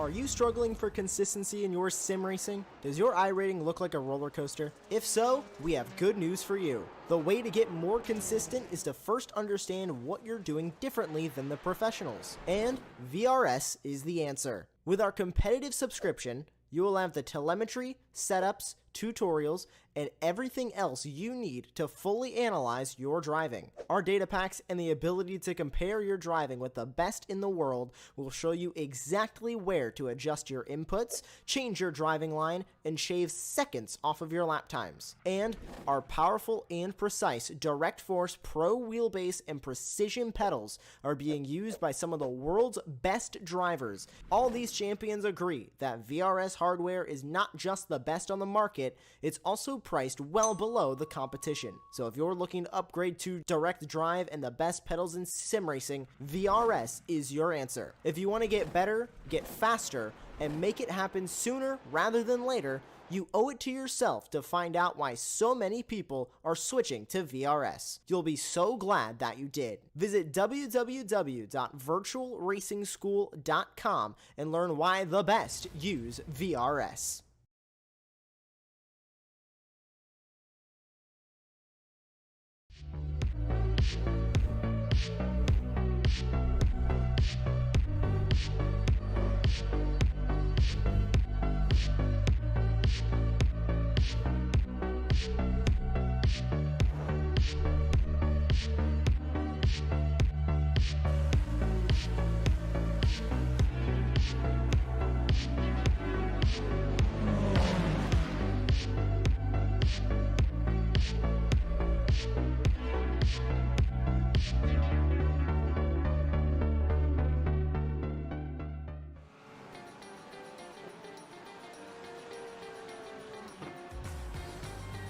Are you struggling for consistency in your sim racing? Does your iRating look like a roller coaster? If so, we have good news for you. The way to get more consistent is to first understand what you're doing differently than the professionals. And VRS is the answer. With our competitive subscription, you will have the telemetry, setups, tutorials, and everything else you need to fully analyze your driving. Our data packs and the ability to compare your driving with the best in the world will show you exactly where to adjust your inputs, change your driving line, and shave seconds off of your lap times. And our powerful and precise Direct Force Pro wheelbase and precision pedals are being used by some of the world's best drivers. All these champions agree that VRS hardware is not just the best on the market, it's also priced well below the competition. So if you're looking to upgrade to direct drive and the best pedals in sim racing, VRS is your answer. If you want to get better, get faster, and make it happen sooner rather than later, you owe it to yourself to find out why so many people are switching to VRS. You'll be so glad that you did. Visit www.virtualracingschool.com and learn why the best use VRS.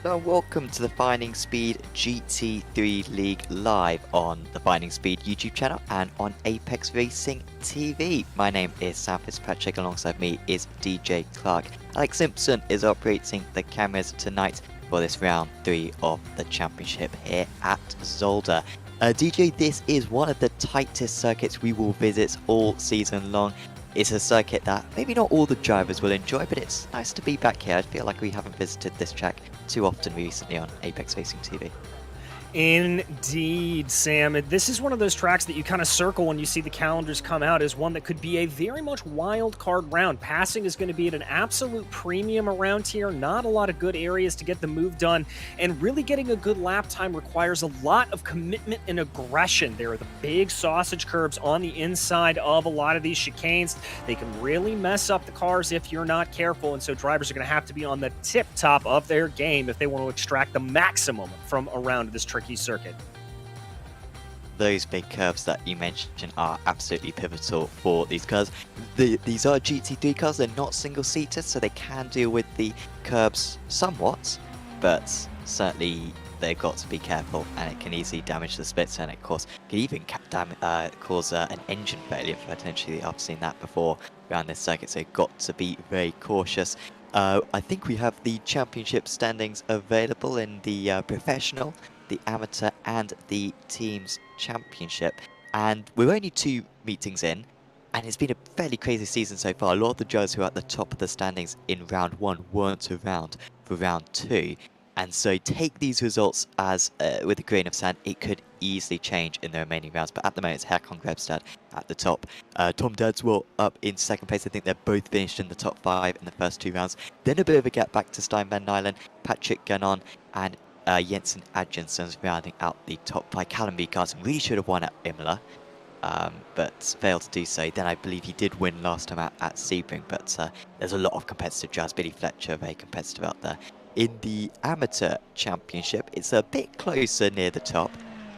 So welcome to the Finding Speed GT3 League live on the Finding Speed YouTube channel and on Apex Racing TV. My name is Sam Fitzpatrick, alongside me is DJ Clark. Alex Simpson is operating the cameras tonight for this round 3 of the championship here at Zolder. DJ, this is one of the tightest circuits we will visit all season long. It's a circuit that maybe not all the drivers will enjoy, but it's nice to be back here. I feel like we haven't visited this track too often recently on Apex Racing TV. Indeed, Sam. This is one of those tracks that you kind of circle when you see the calendars come out as one that could be a very much wild card round. Passing is going to be at an absolute premium around here. Not a lot of good areas to get the move done, and really getting a good lap time requires a lot of commitment and aggression. There are the big sausage curbs on the inside of a lot of these chicanes. They can really mess up the cars if you're not careful, and so drivers are going to have to be on the tip top of their game if they want to extract the maximum from around this tricky circuit. Those big curves that you mentioned are absolutely pivotal for these cars. These are GT3 cars, they're not single-seaters, so they can deal with the curbs somewhat, but certainly they've got to be careful, and it can easily damage the splits, and of course can even cause an engine failure potentially. I've seen that before around this circuit, so you've got to be very cautious. I think we have the championship standings available in the professional, the amateur and the teams championship, and we're only 2 meetings in, and it's been a fairly crazy season so far. A lot of the drivers who are at the top of the standings in round 1 weren't around for round 2, and so take these results as with a grain of sand. It could easily change in the remaining rounds, but at the moment it's Herkon Grebstad at the top. Tom Dadswell up in second place. I think they're both finished in the top 5 in the first 2 rounds. Then a bit of a gap back to Stein Van Nylen, Patrick Gannon and Jensen Adjensons rounding out the top 5. Callum Carson really should have won at Imola, but failed to do so. Then I believe he did win last time at Sebring, but there's a lot of competitive drivers. Billy Fletcher, very competitive out there. In the amateur championship, it's a bit closer near the top.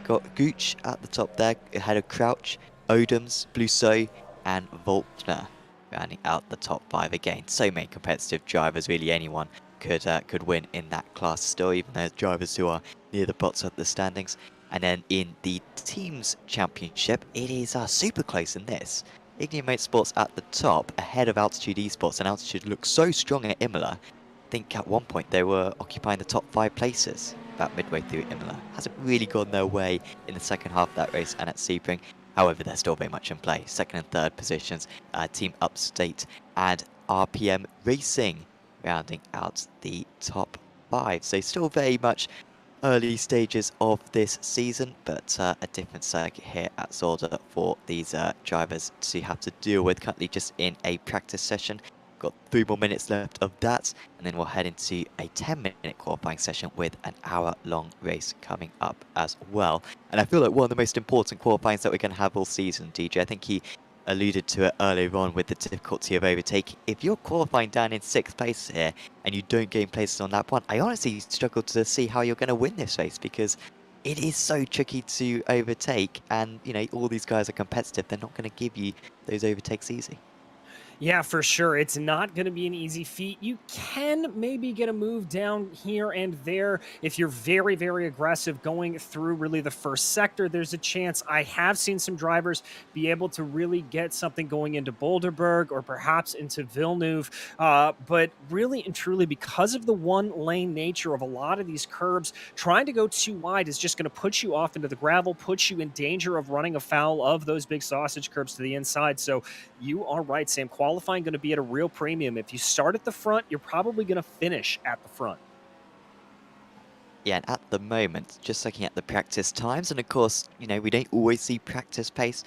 Got Gooch at the top there, ahead of Crouch, Odoms, Blusso and Volkner rounding out the top 5 again. So many competitive drivers, really anyone could win in that class still, even those drivers who are near the bottom of the standings. And then in the teams championship, it is super close in this. Ignium Motorsports at the top, ahead of Altitude Esports, and Altitude looks so strong at Imola. I think at one point they were occupying the top 5 places about midway through Imola. Hasn't really gone their way in the second half of that race and at Sebring. However, they're still very much in play. Second and third positions, Team Upstate and RPM Racing rounding out the top 5. So still very much early stages of this season, but a different circuit here at Zolder for these drivers to have to deal with. Currently just in a practice session. Got 3 more minutes left of that, and then we'll head into a 10-minute qualifying session with an hour-long race coming up as well. And I feel like one of the most important qualifyings that we're going to have all season, DJ. I think he alluded to it earlier on with the difficulty of overtaking. If you're qualifying down in 6th place here and you don't gain places on lap 1, I honestly struggle to see how you're going to win this race, because it is so tricky to overtake, and you know, all these guys are competitive. They're not going to give you those overtakes easy. Yeah, for sure. It's not going to be an easy feat. You can maybe get a move down here and there if you're very, very aggressive going through really the first sector. There's a chance. I have seen some drivers be able to really get something going into Boulderberg or perhaps into Villeneuve. But really and truly, because of the one-lane nature of a lot of these curbs, trying to go too wide is just going to put you off into the gravel, put you in danger of running afoul of those big sausage curbs to the inside. So you are right, Sam. Qualifying going to be at a real premium. If you start at the front, you're probably going to finish at the front. Yeah, and at the moment, just looking at the practice times, and of course, you know, we don't always see practice pace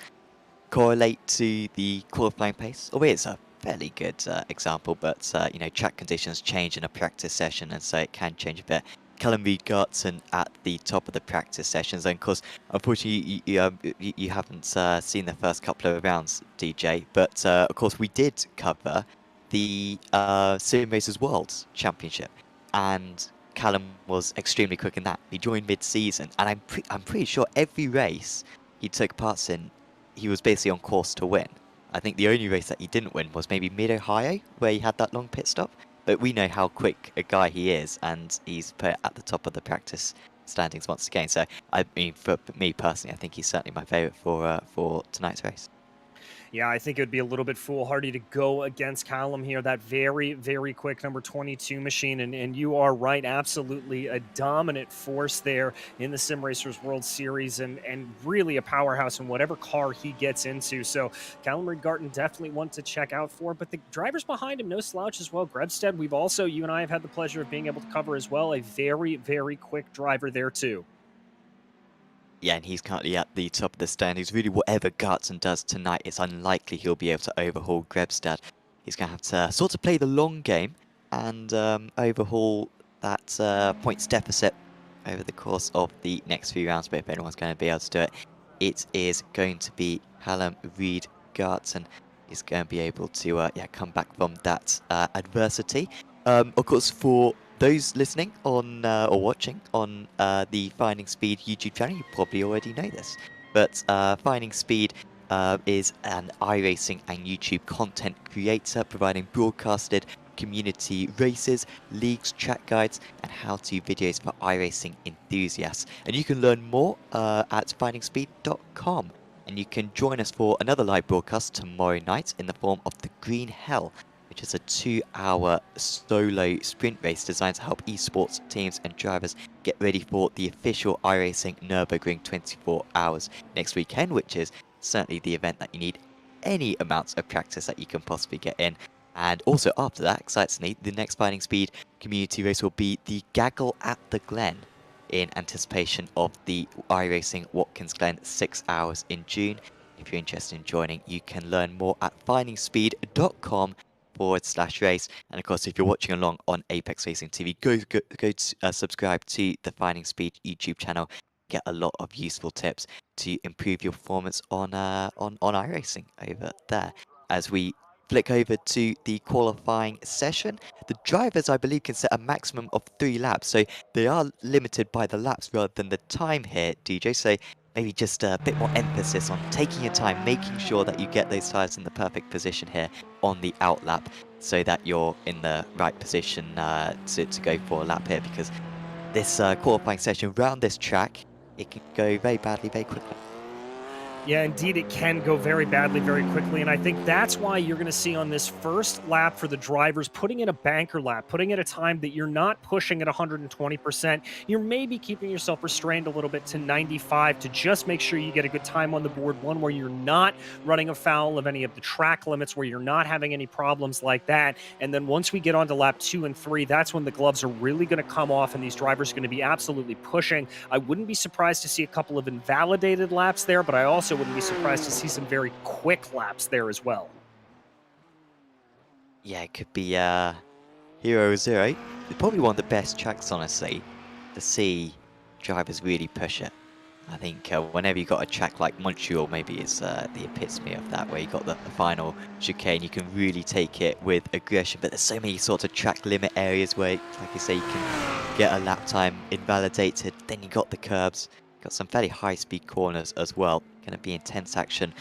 correlate to the qualifying pace, albeit it's a fairly good example, but, you know, track conditions change in a practice session, and so it can change a bit. Callum Gartson at the top of the practice sessions, and of course, unfortunately, you haven't seen the first couple of rounds, DJ, but of course we did cover the Sim Racers World Championship, and Callum was extremely quick in that. He joined mid-season, and I'm pretty sure every race he took part in, he was basically on course to win. I think the only race that he didn't win was maybe Mid-Ohio, where he had that long pit stop. But we know how quick a guy he is, and he's put at the top of the practice standings once again. So, I mean, for me personally, I think he's certainly my favourite for tonight's race. Yeah, I think it would be a little bit foolhardy to go against Callum here, that very, very quick number 22 machine. And you are right, absolutely a dominant force there in the Sim Racers World Series, and really a powerhouse in whatever car he gets into. So Callum Garton definitely one to check out for. But the drivers behind him, no slouch as well. Grebstad, we've also, you and I have had the pleasure of being able to cover as well, a very, very quick driver there too. Yeah, and he's currently at the top of the standings. Really, whatever Gartzen does tonight, it's unlikely he'll be able to overhaul Grebstad. He's going to have to sort of play the long game and overhaul that points deficit over the course of the next few rounds. But if anyone's going to be able to do it, it is going to be Callum Reed Gartzen. He's going to be able to come back from that adversity. Of course, for those listening on or watching on the Finding Speed YouTube channel, you probably already know this. But Finding Speed is an iRacing and YouTube content creator providing broadcasted community races, leagues, chat guides, and how-to videos for iRacing enthusiasts. And you can learn more at findingspeed.com. And you can join us for another live broadcast tomorrow night in the form of the Green Hell, which is a 2-hour solo sprint race designed to help esports teams and drivers get ready for the official iRacing Nürburgring 24 hours next weekend, which is certainly the event that you need any amounts of practice that you can possibly get in. And also after that, excitingly, the next Finding Speed community race will be the Gaggle at the Glen in anticipation of the iRacing Watkins Glen 6 hours in June. If you're interested in joining, you can learn more at findingspeed.com/race. And of course, if you're watching along on Apex Racing TV, go to, subscribe to the Finding Speed YouTube channel. Get a lot of useful tips to improve your performance on iRacing over there. As we flick over to the qualifying session, the drivers, I believe, can set a maximum of 3 laps, so they are limited by the laps rather than the time here, DJ. So maybe just a bit more emphasis on taking your time, making sure that you get those tyres in the perfect position here on the out lap, so that you're in the right position to go for a lap here, because this qualifying session around this track, it can go very badly very quickly. Yeah, indeed, it can go very badly very quickly, and I think that's why you're going to see on this first lap for the drivers putting in a banker lap, putting in a time that you're not pushing at 120%. You're maybe keeping yourself restrained a little bit to 95 to just make sure you get a good time on the board, one where you're not running afoul of any of the track limits, where you're not having any problems like that. And then once we get on to lap 2 and 3, that's when the gloves are really going to come off and these drivers are going to be absolutely pushing. I wouldn't be surprised to see a couple of invalidated laps there, but I also wouldn't be surprised to see some very quick laps there as well. Yeah, it could be Hero Zero. It's probably one of the best tracks, honestly, to see drivers really push it. I think whenever you got a track like Montreal, maybe it's the epitome of that, where you got the final chicane, you can really take it with aggression. But there's so many sort of track limit areas where, like you say, you can get a lap time invalidated. Then you got the curbs, got some fairly high-speed corners as well. Going to be intense action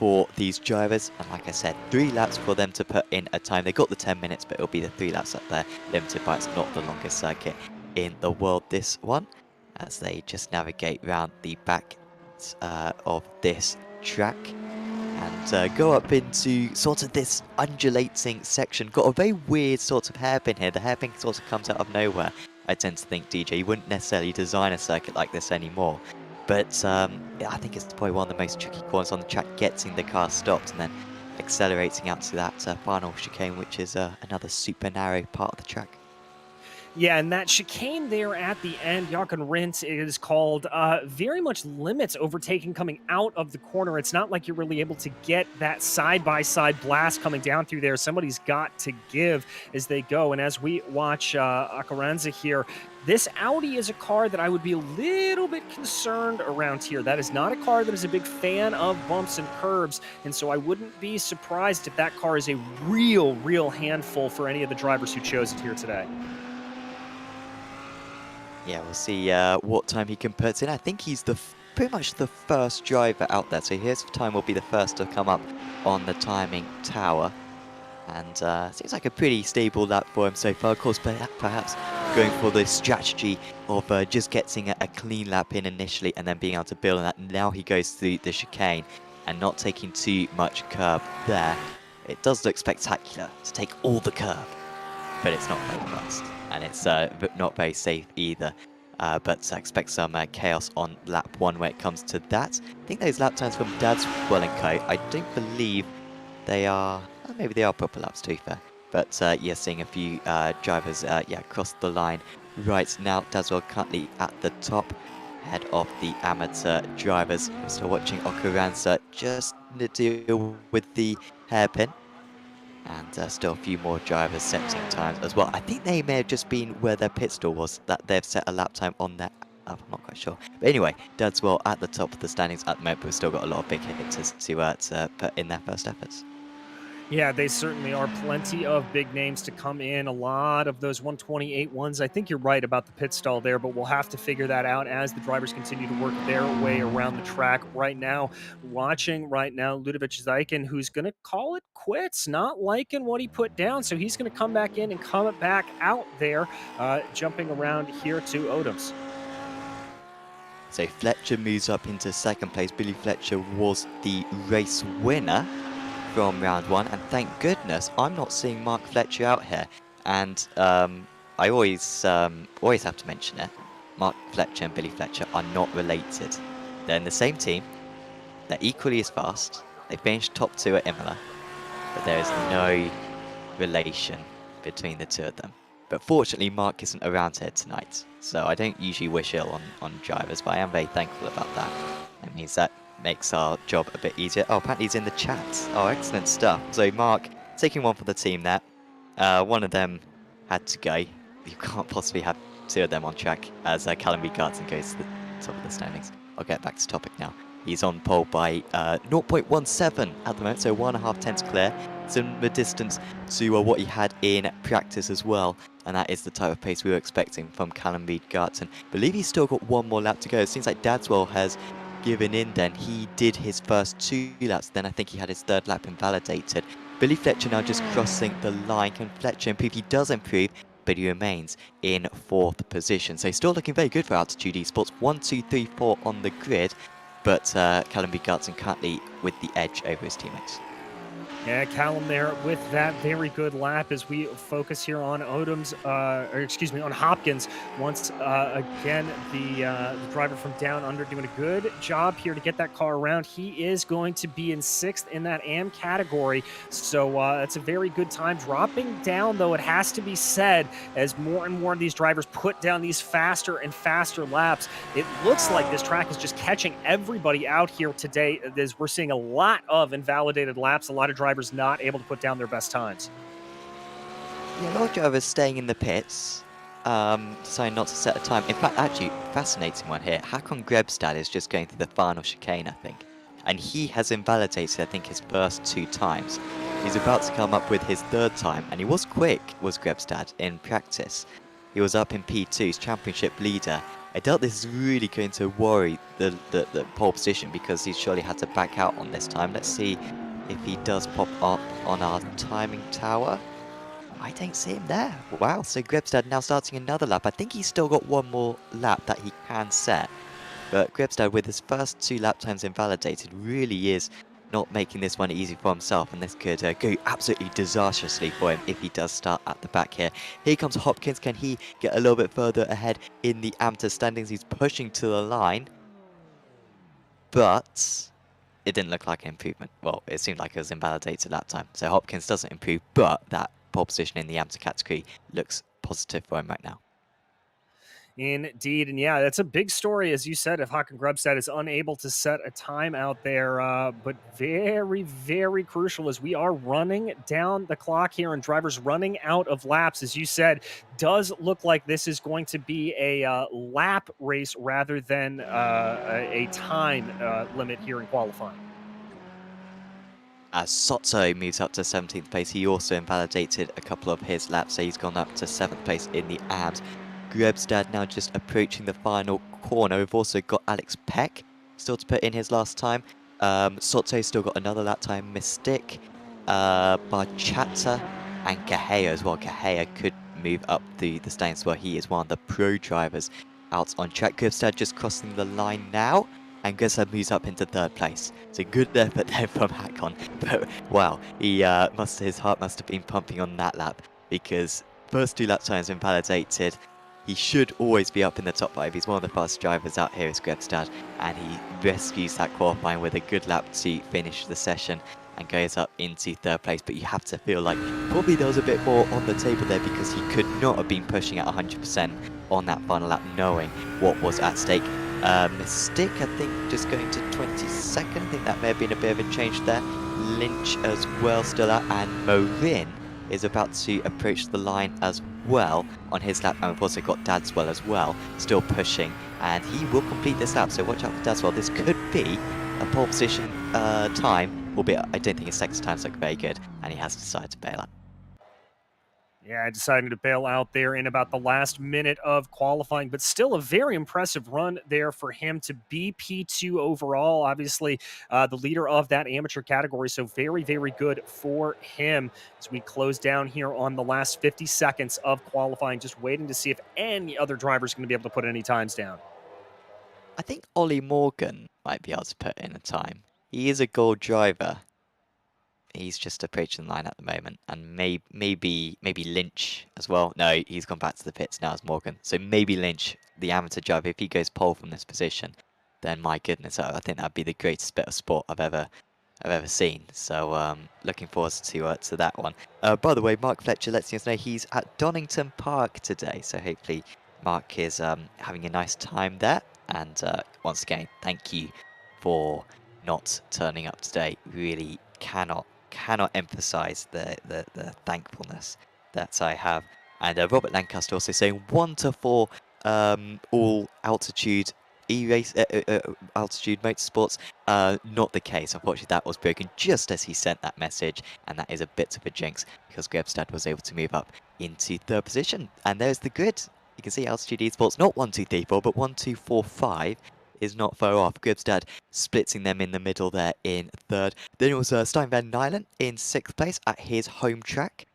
for these drivers, and like I said, 3 laps for them to put in a time. They got the 10 minutes, but it'll be the 3 laps up there, limited by it's not the longest circuit in the world, this one, as they just navigate around the back of this track and go up into sort of this undulating section. Got a very weird sort of hairpin here. The hairpin sort of comes out of nowhere. I tend to think, DJ, you wouldn't necessarily design a circuit like this anymore. But yeah, I think it's probably one of the most tricky corners on the track, getting the car stopped and then accelerating out to that final chicane, which is another super narrow part of the track. Yeah, and that chicane there at the end, Jochen Rindt, is called very much limits overtaking coming out of the corner. It's not like you're really able to get that side-by-side blast coming down through there. Somebody's got to give as they go. And as we watch Akaranza here, this Audi is a car that I would be a little bit concerned around here. That is not a car that is a big fan of bumps and curbs, and so I wouldn't be surprised if that car is a real handful for any of the drivers who chose it here today. Yeah, we'll see what time he can put in. I think he's pretty much the first driver out there, so his time will be the first to come up on the timing tower. And seems like a pretty stable lap for him so far. Of course, perhaps going for the strategy of just getting a clean lap in initially and then being able to build on that. Now he goes through the chicane and not taking too much curb there. It does look spectacular to take all the curb, but it's not very fast. And it's not very safe either. But I expect some chaos on lap 1 when it comes to that. I think those lap times from Dad's Well & Co, I don't believe they are... Well, maybe they are proper laps, to be fair. But yeah, seeing a few drivers cross the line right now. Daswell currently at the top. ahead of the amateur drivers. We're still watching Okuransa just deal with the hairpin. And still a few more drivers setting times as well. I think they may have just been where their pit stall was, that they've set a lap time on that. I'm not quite sure. But anyway, Dudswell at the top of the standings at the moment, but we've still got a lot of big hitters to put in their first efforts. Yeah, they certainly are. Plenty of big names to come in. A lot of those 128 ones. I think you're right about the pit stall there, but we'll have to figure that out as the drivers continue to work their way around the track. Right now, Ludovic Zeichen, who's going to call it quits, not liking what he put down. So he's going to come back in and come back out there, jumping around here to Odoms. So Fletcher moves up into second place. Billy Fletcher was the race winner from round 1, and thank goodness I'm not seeing Mark Fletcher out here. And I always have to mention it. Mark Fletcher and Billy Fletcher are not related. They're in the same team. They're equally as fast. They finished top 2 at Imola, but there is no relation between the two of them. But fortunately, Mark isn't around here tonight, so I don't usually wish ill on drivers, but I am very thankful about that. It means that makes our job a bit easier. Oh, apparently he's in the chat. Oh, excellent stuff. So Mark, taking one for the team there. One of them had to go. You can't possibly have 2 of them on track as Callum Garton goes to the top of the standings. I'll get back to topic now. He's on pole by 0.17 at the moment, so 1.5 tenths clear. Similar distance to what he had in practice as well. And that is the type of pace we were expecting from Callum Garton. Believe he's still got one more lap to go. It seems like Dadswell has given in then. He did his first 2 laps, then I think he had his 3rd lap invalidated. Billy Fletcher now just crossing the line. Can Fletcher improve? He does improve, but he remains in 4th position. So he's still looking very good for Altitude Esports. 1, 2, 3, 4 on the grid, but Callum Garton currently with the edge over his teammates. Yeah, Callum there with that very good lap as we focus here on Odoms, on Hopkins. Once again, the driver from down under doing a good job here to get that car around. He is going to be in 6th in that AM category, so that's a very good time. Dropping down, though, it has to be said, as more and more of these drivers put down these faster and faster laps, it looks like this track is just catching everybody out here today, as we're seeing a lot of invalidated laps, a lot of drivers not able to put down their best times. Yeah, a lot of drivers staying in the pits, deciding not to set a time. In fact, actually, fascinating one here. Hakon Grebstad is just going through the final chicane, I think. And he has invalidated, I think, his first 2 times. He's about to come up with his 3rd time, and he was quick, was Grebstad, in practice. He was up in P2's championship leader. I doubt this is really going to worry the pole position, because he's surely had to back out on this time. Let's see if he does pop up on our timing tower. I don't see him there. Wow, so Grebstad now starting another lap. I think he's still got one more lap that he can set. But Grebstad, with his first 2 lap times invalidated, really is not making this one easy for himself. And this could go absolutely disastrously for him if he does start at the back here. Here comes Hopkins. Can he get a little bit further ahead in the amateur standings? He's pushing to the line. But it didn't look like an improvement. Well, it seemed like it was invalidated lap time. So Hopkins doesn't improve, but that pole position in the amateur category looks positive for him right now. Indeed, and yeah, that's a big story, as you said, if Hakon Grebstad is unable to set a time out there, but very, very crucial as we are running down the clock here and drivers running out of laps. As you said, does look like this is going to be a lap race rather than a time limit here in qualifying. As Soto moves up to 17th place, he also invalidated a couple of his laps, so he's gone up to 7th place in the AMS. Grebstad now just approaching the final corner. We've also got Alex Peck still to put in his last time. Soto still got another lap time. Mystic, Barchata, and Kahea as well. Kahea could move up the standings where he is one of the pro drivers out on track. Grebstad just crossing the line now, and Grebstad moves up into 3rd place. So good effort there from Hakon. But wow, his heart must have been pumping on that lap, because first 2 lap times invalidated. He should always be up in the top 5. He's one of the fastest drivers out here, is Grebstad, and he rescues that qualifying with a good lap to finish the session and goes up into 3rd place. But you have to feel like probably there was a bit more on the table there, because he could not have been pushing at 100% on that final lap, knowing what was at stake. Mystic, I think, just going to 22nd. I think that may have been a bit of a change there. Lynch as well still out, and Marin is about to approach the line as well on his lap, and we've also got Dadswell as well, still pushing, and he will complete this lap, so watch out for Dadswell. This could be a pole position time, albeit I don't think his second time's look very good, and he has decided to bail out. Yeah, deciding to bail out there in about the last minute of qualifying, but still a very impressive run there for him to be P2 overall. Obviously, the leader of that amateur category, so very, very good for him as we close down here on the last 50 seconds of qualifying, just waiting to see if any other driver is going to be able to put any times down. I think Ollie Morgan might be able to put in a time. He is a gold driver. He's just approaching the line at the moment, and maybe Lynch as well. No, he's gone back to the pits now as Morgan. So maybe Lynch, the amateur driver, if he goes pole from this position, then my goodness, I think that'd be the greatest bit of sport I've ever seen. So looking forward to that one. By the way, Mark Fletcher lets us know he's at Donington Park today. So hopefully Mark is having a nice time there. And once again, thank you for not turning up today. Really cannot emphasize the thankfulness that I have. And Robert Lancaster also saying 1 to 4 all altitude altitude motorsports. Not the case, unfortunately. That was broken just as he sent that message, and that is a bit of a jinx because Grebstad was able to move up into third position. And there's the grid. You can see altitude esports not 1 2 3 4 but 1 2 4 5 is not far off. Grebstad splitting them in the middle there in third. Then it was Stein van Nylen in 6th place at his home track.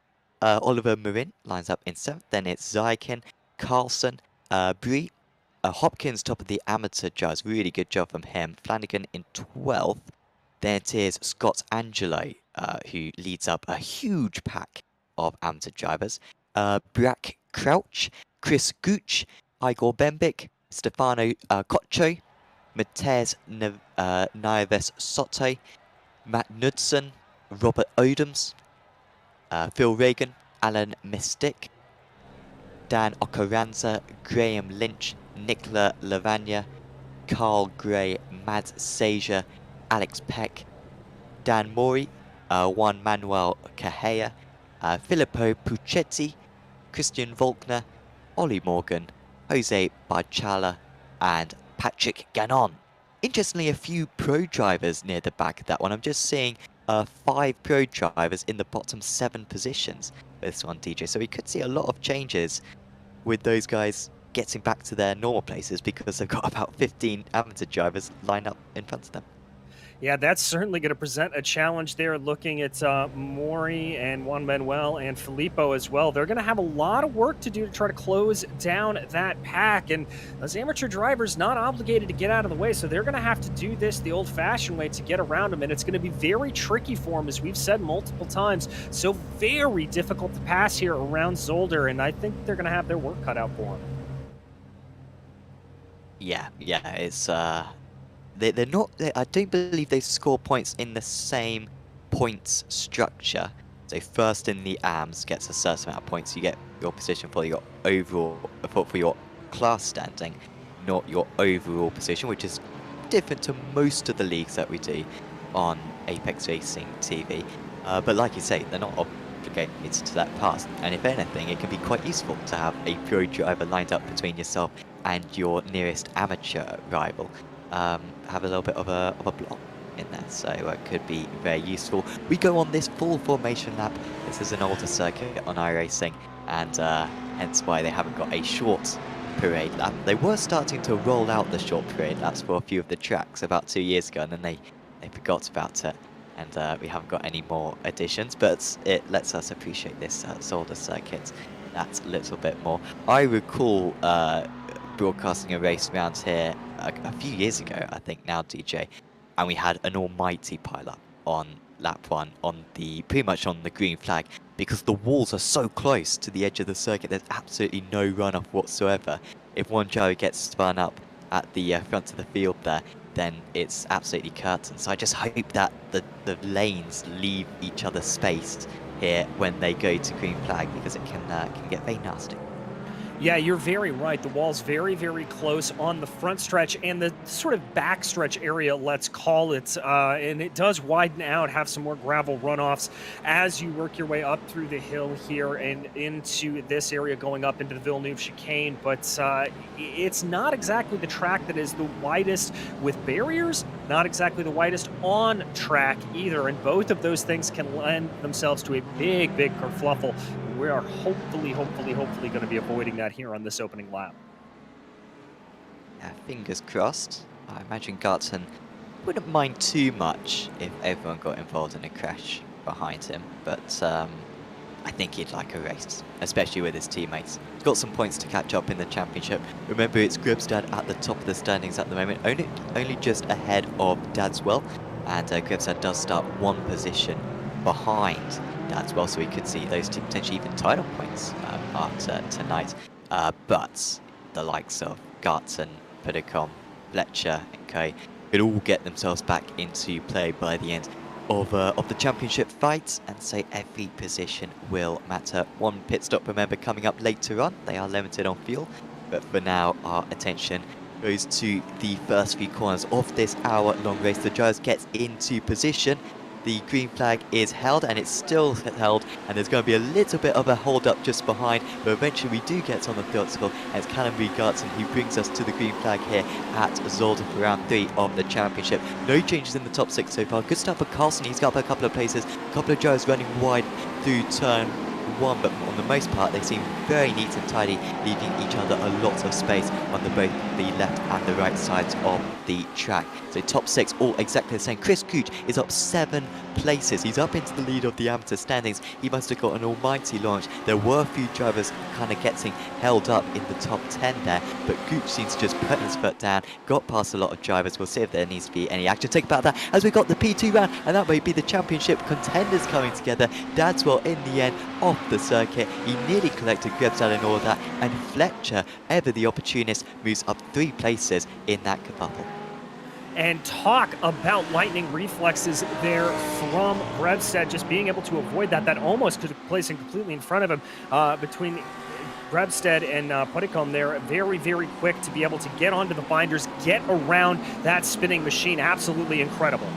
Oliver Marin lines up in 7th. Then it's Zykin, Carlson, Brie, Hopkins top of the amateur judge. Really good job from him. Flanagan in 12th. Then it is Scott Angelo, who leads up a huge pack of amateur drivers. Brack Crouch, Chris Gooch, Igor Bembik, Stefano Coccio, Matez Nieves Soto, Matt Knudsen, Robert Odoms, Phil Reagan, Alan Mystic, Dan Ocaranza, Graham Lynch, Nicola Lavagna, Carl Gray, Mads Seja, Alex Peck, Dan Mori, Juan Manuel Cajea, Filippo Puccetti, Christian Volkner, Ollie Morgan, Jose Barchala, and Patrick Gannon. Interestingly, a few pro drivers near the back of that one. I'm just seeing 5 pro drivers in the bottom 7 positions with this one, DJ. So we could see a lot of changes with those guys getting back to their normal places because they've got about 15 amateur drivers lined up in front of them. Yeah, that's certainly going to present a challenge there, looking at Mori and Juan Manuel and Filippo as well. They're going to have a lot of work to do to try to close down that pack, and those amateur drivers not obligated to get out of the way, so they're going to have to do this the old-fashioned way to get around them, and it's going to be very tricky for them, as we've said multiple times. So very difficult to pass here around Zolder, and I think they're going to have their work cut out for them. Yeah, it's... They're not. I don't believe they score points in the same points structure. So first in the AMS gets a certain amount of points. You get your position for your overall for your class standing, not your overall position, which is different to most of the leagues that we do on Apex Racing TV. But like you say, they're not obligated to that pass. And if anything, it can be quite useful to have a pro driver lined up between yourself and your nearest amateur rival. Have a little bit of a block in there, so it could be very useful. We go on this full formation lap. This is an older circuit on iRacing, and hence why they haven't got a short parade lap. They were starting to roll out the short parade laps for a few of the tracks about 2 years ago, and then they forgot about it, and we haven't got any more additions, but it lets us appreciate this Zolder circuit that little bit more. I recall broadcasting a race around here a few years ago, I think now, DJ, and we had an almighty pile-up on lap 1 on the pretty much on the green flag because the walls are so close to the edge of the circuit. There's absolutely no runoff whatsoever. If one driver gets spun up at the front of the field there, then it's absolutely curtains. So I just hope that the lanes leave each other spaced here when they go to green flag, because it can get very nasty. Yeah, you're very right. The wall's very, very close on the front stretch and the sort of back stretch area, let's call it. And it does widen out, have some more gravel runoffs as you work your way up through the hill here and into this area going up into the Villeneuve chicane. But it's not exactly the track that is the widest with barriers, not exactly the widest on track either. And both of those things can lend themselves to a big, big kerfluffle. We are hopefully going to be avoiding that here on this opening lap. Yeah, fingers crossed. I imagine Garton wouldn't mind too much if everyone got involved in a crash behind him, but I think he'd like a race, especially with his teammates. He's got some points to catch up in the championship. Remember, it's Grebstad at the top of the standings at the moment, only just ahead of Dadswell, and Grebstad does start one position behind Dadswell, so we could see those two potentially even title points after tonight. But the likes of Garton, Pudicom, Fletcher and Co could all get themselves back into play by the end of the championship fight, and so every position will matter. One pit stop, remember, coming up later on. They are limited on fuel, but for now our attention goes to the first few corners of this hour-long race. The drivers gets into position. The green flag is held, and it's still held, and there's going to be a little bit of a hold-up just behind, but eventually we do get on the theoretical, and it's Callum Garton who brings us to the green flag here at Zolder for round 3 of the championship. No changes in the top 6 so far. Good start for Carlson. He's got up a couple of places, a couple of drivers running wide through turn 1, but on the most part they seem very neat and tidy, leaving each other a lot of space on both the left and the right sides of the track. So top 6 all exactly the same. Chris Cooch is up 7 places. He's up into the lead of the amateur standings. He must have got an almighty launch. There were a few drivers kind of getting held up in the top 10 there, but Cooch seems to just put his foot down, got past a lot of drivers. We'll see if there needs to be any action. Take about that as we got the P2 round, and that might be the championship contenders coming together. Dadswell in the end off the circuit. He nearly collected Grebstad and all of that, and Fletcher, ever the opportunist, moves up 3 places in that kerfuffle. And talk about lightning reflexes there from Grebstad, just being able to avoid that. That almost could have placed him completely in front of him between Grebstad and Pudicom there. Very, very quick to be able to get onto the binders, get around that spinning machine. Absolutely incredible.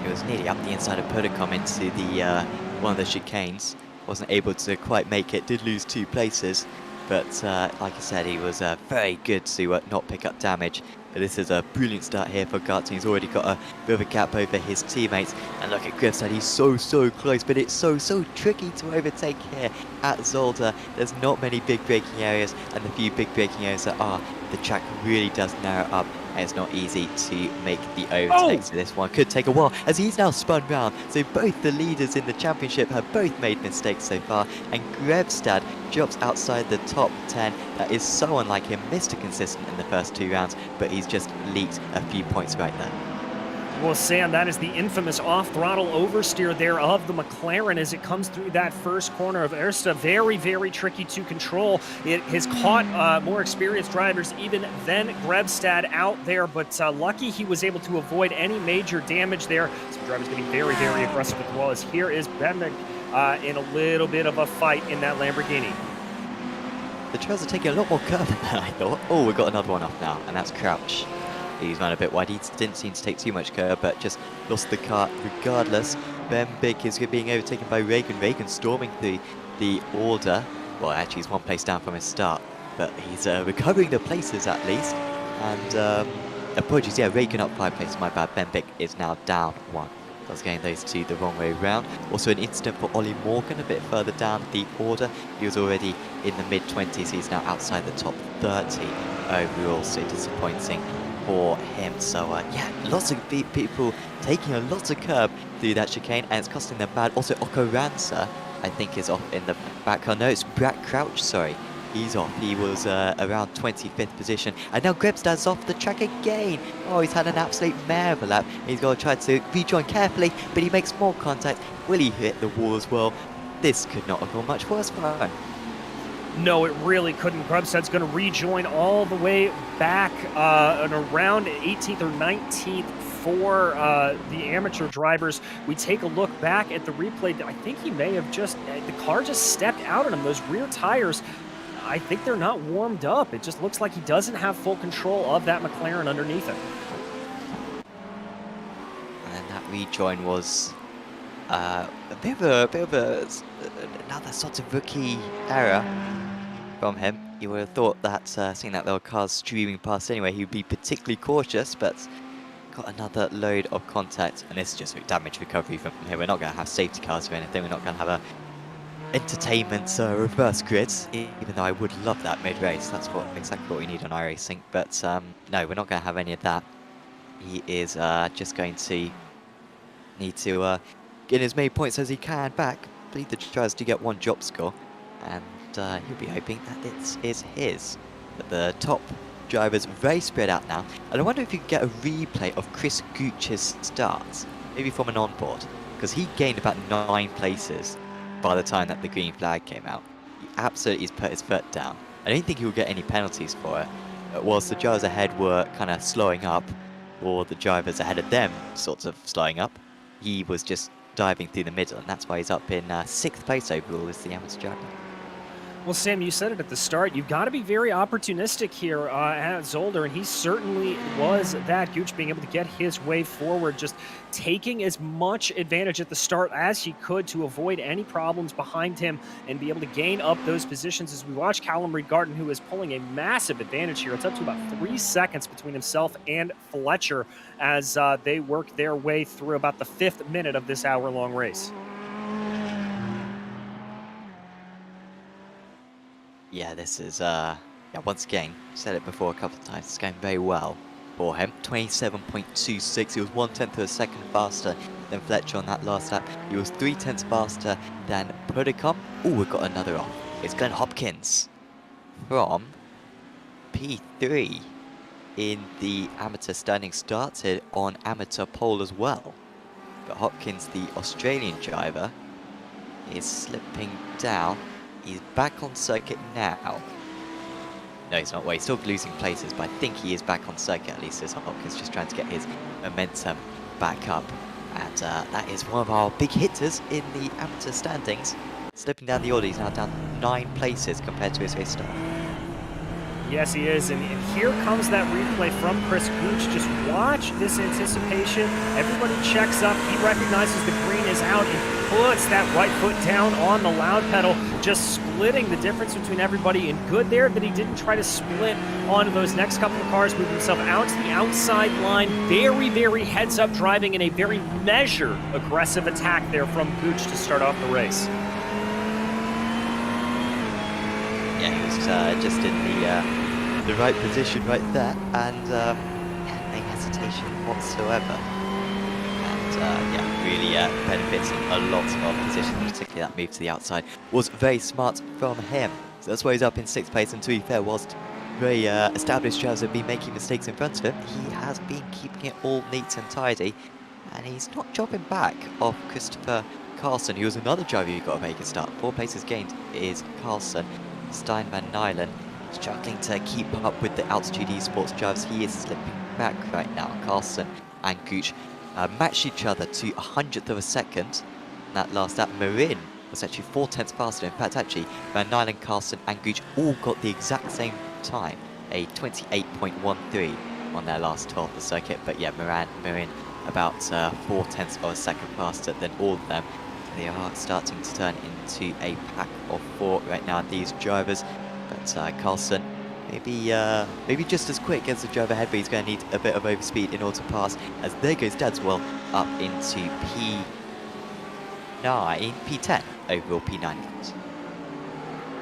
He was nearly up the inside of Pudicom into the one of the chicanes. Wasn't able to quite make it, did lose 2 places. But like I said, he was very good to not pick up damage. But this is a brilliant start here for Garton. He's already got a bit of a gap over his teammates. And look at Grebstad, he's so close, but it's so tricky to overtake here at Zolder. There's not many big braking areas, and the few big braking areas that are, the track really does narrow up, and it's not easy to make the overtake. So this one could take a while, as he's now spun round. So both the leaders in the championship have both made mistakes so far, and Grebstad drops outside the top 10. That is so unlike him. Mr. Consistent in the first 2 rounds, but he's just leaked a few points right there. Well, Sam, that is the infamous off-throttle oversteer there of the McLaren as it comes through that first corner of Ersta. Very tricky to control. It has caught more experienced drivers even than Grebstad out there, but lucky he was able to avoid any major damage there. Some drivers getting very aggressive with the wall, as here is Bendick in a little bit of a fight in that Lamborghini. The trails are taking a lot more curve than I thought. Oh, we've got another one off now, and that's Crouch. He's run a bit wide. He didn't seem to take too much curve, but just lost the car regardless. Ben Big is being overtaken by Reagan. Reagan storming through the order. Well, actually, he's 1 place down from his start, but he's recovering the places at least. And apologies, yeah, Reagan up 5 places. My bad. Ben Big is now down 1. I was getting those 2 the wrong way round. Also an incident for Ollie Morgan a bit further down the order. He was already in the mid-20s. He's now outside the top 30 overall, so disappointing for him. So yeah, lots of people taking a lot of curb through that chicane, and it's costing them bad. Also Okoransa, I think, is off in the back car. No, it's Brad Crouch, sorry. He's off. He was around 25th position. And now Grebstad's off the track again. Oh, he's had an absolute mare of a lap. He's got to try to rejoin carefully, but he makes more contact. Will he hit the wall as well? This could not have gone much worse for him. No, it really couldn't. Grebstad's going to rejoin all the way back and around 18th or 19th for the amateur drivers. We take a look back at the replay. I think he may have just, the car just stepped out on him. Those rear tires I think they're not warmed up. It just looks like he doesn't have full control of that McLaren underneath him. And that rejoin was a bit of another sort of rookie error from him. You would have thought that, seeing that there were cars streaming past anyway, he would be particularly cautious, but got another load of contact, and this is just damage recovery from here. We're not going to have safety cars or anything. We're not going to have a entertainment reverse grid, even though I would love that mid-race. That's exactly what we need on iRacing. But no, we're not going to have any of that. He is just going to need to get as many points as he can back. I believe the drivers do get 1 job score, and he'll be hoping that it is his. But the top drivers very spread out now, and I wonder if you could get a replay of Chris Gooch's starts, maybe from an onboard, because he gained about 9 places by the time that the green flag came out. He absolutely put his foot down. I don't think he will get any penalties for it. Whilst the drivers ahead were kind of slowing up, or the drivers ahead of them sort of slowing up, he was just diving through the middle, and that's why he's up in 6th place overall as the amateur driver. Well, Sam, you said it at the start. You've got to be very opportunistic here at Zolder, and he certainly was that. Gooch being able to get his way forward, just taking as much advantage at the start as he could to avoid any problems behind him and be able to gain up those positions as we watch Callum Reed-Garten, who is pulling a massive advantage here. It's up to about 3 seconds between himself and Fletcher as they work their way through about the 5th minute of this hour-long race. Yeah, this is, yeah, once again, said it before a couple of times, it's going very well for him. 27.26, he was 1/10 of a second faster than Fletcher on that last lap. He was 3/10 faster than Pudicom. Oh, we've got another off. It's Glenn Hopkins from P3 in the amateur standing, started on amateur pole as well. But Hopkins, the Australian driver, is slipping down. He's back on circuit now. No, he's not. Well, he's still losing places, but I think he is back on circuit at least, as Hopkins just trying to get his momentum back up. And that is one of our big hitters in the amateur standings. Slipping down the order, he's now down 9 places compared to his race start. Yes, he is, and here comes that replay from Chris Gooch. Just watch this anticipation. Everybody checks up. He recognizes the green is out and puts that right foot down on the loud pedal, just splitting the difference between everybody. And good there that he didn't try to split onto those next couple of cars, move himself out to the outside line. Very, very heads-up driving and a very measured, aggressive attack there from Gooch to start off the race. Yeah, he was just in the right position right there, and no hesitation whatsoever. And yeah, really benefiting a lot of position, particularly that move to the outside was very smart from him. So that's why he's up in 6th place, and to be fair, whilst very established drivers have been making mistakes in front of him, he has been keeping it all neat and tidy, and he's not dropping back off Christopher Carlson, who was another driver who got a very good start. 4 places gained is Carlson. Stein Van Nylen struggling to keep up with the Altitude Esports drivers. He is slipping back right now. Carlson and Gooch matched each other to 100th of a second. And that last lap, Marin was actually 4/10 faster. In fact, actually, Van Nylen, Carlson and Gooch all got the exact same time, a 28.13 on their last 12th of the circuit. But yeah, Marin about 4/10 of a second faster than all of them. They are starting to turn into a pack of 4 right now, these drivers. But Carlson, maybe just as quick as the driver ahead, but he's going to need a bit of overspeed in order to pass. As there goes Dadswell up into P10, overall P9.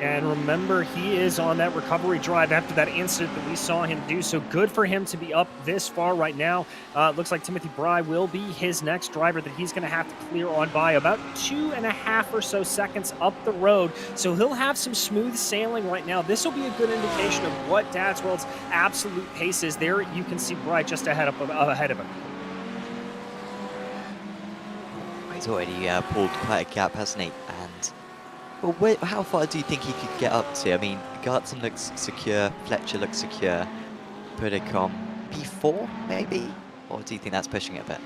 And remember, he is on that recovery drive after that incident that we saw him do. So good for him to be up this far right now. Looks like Timothy Bry will be his next driver that he's going to have to clear on by about 2.5 or so seconds up the road. So he'll have some smooth sailing right now. This will be a good indication of what Dadswell's absolute pace is. There you can see Bry just ahead of him. He's already pulled quite a gap, hasn't he? Well, how far do you think he could get up to? I mean, Gartson looks secure, Fletcher looks secure, Pudicom P4 maybe? Or do you think that's pushing it a bit?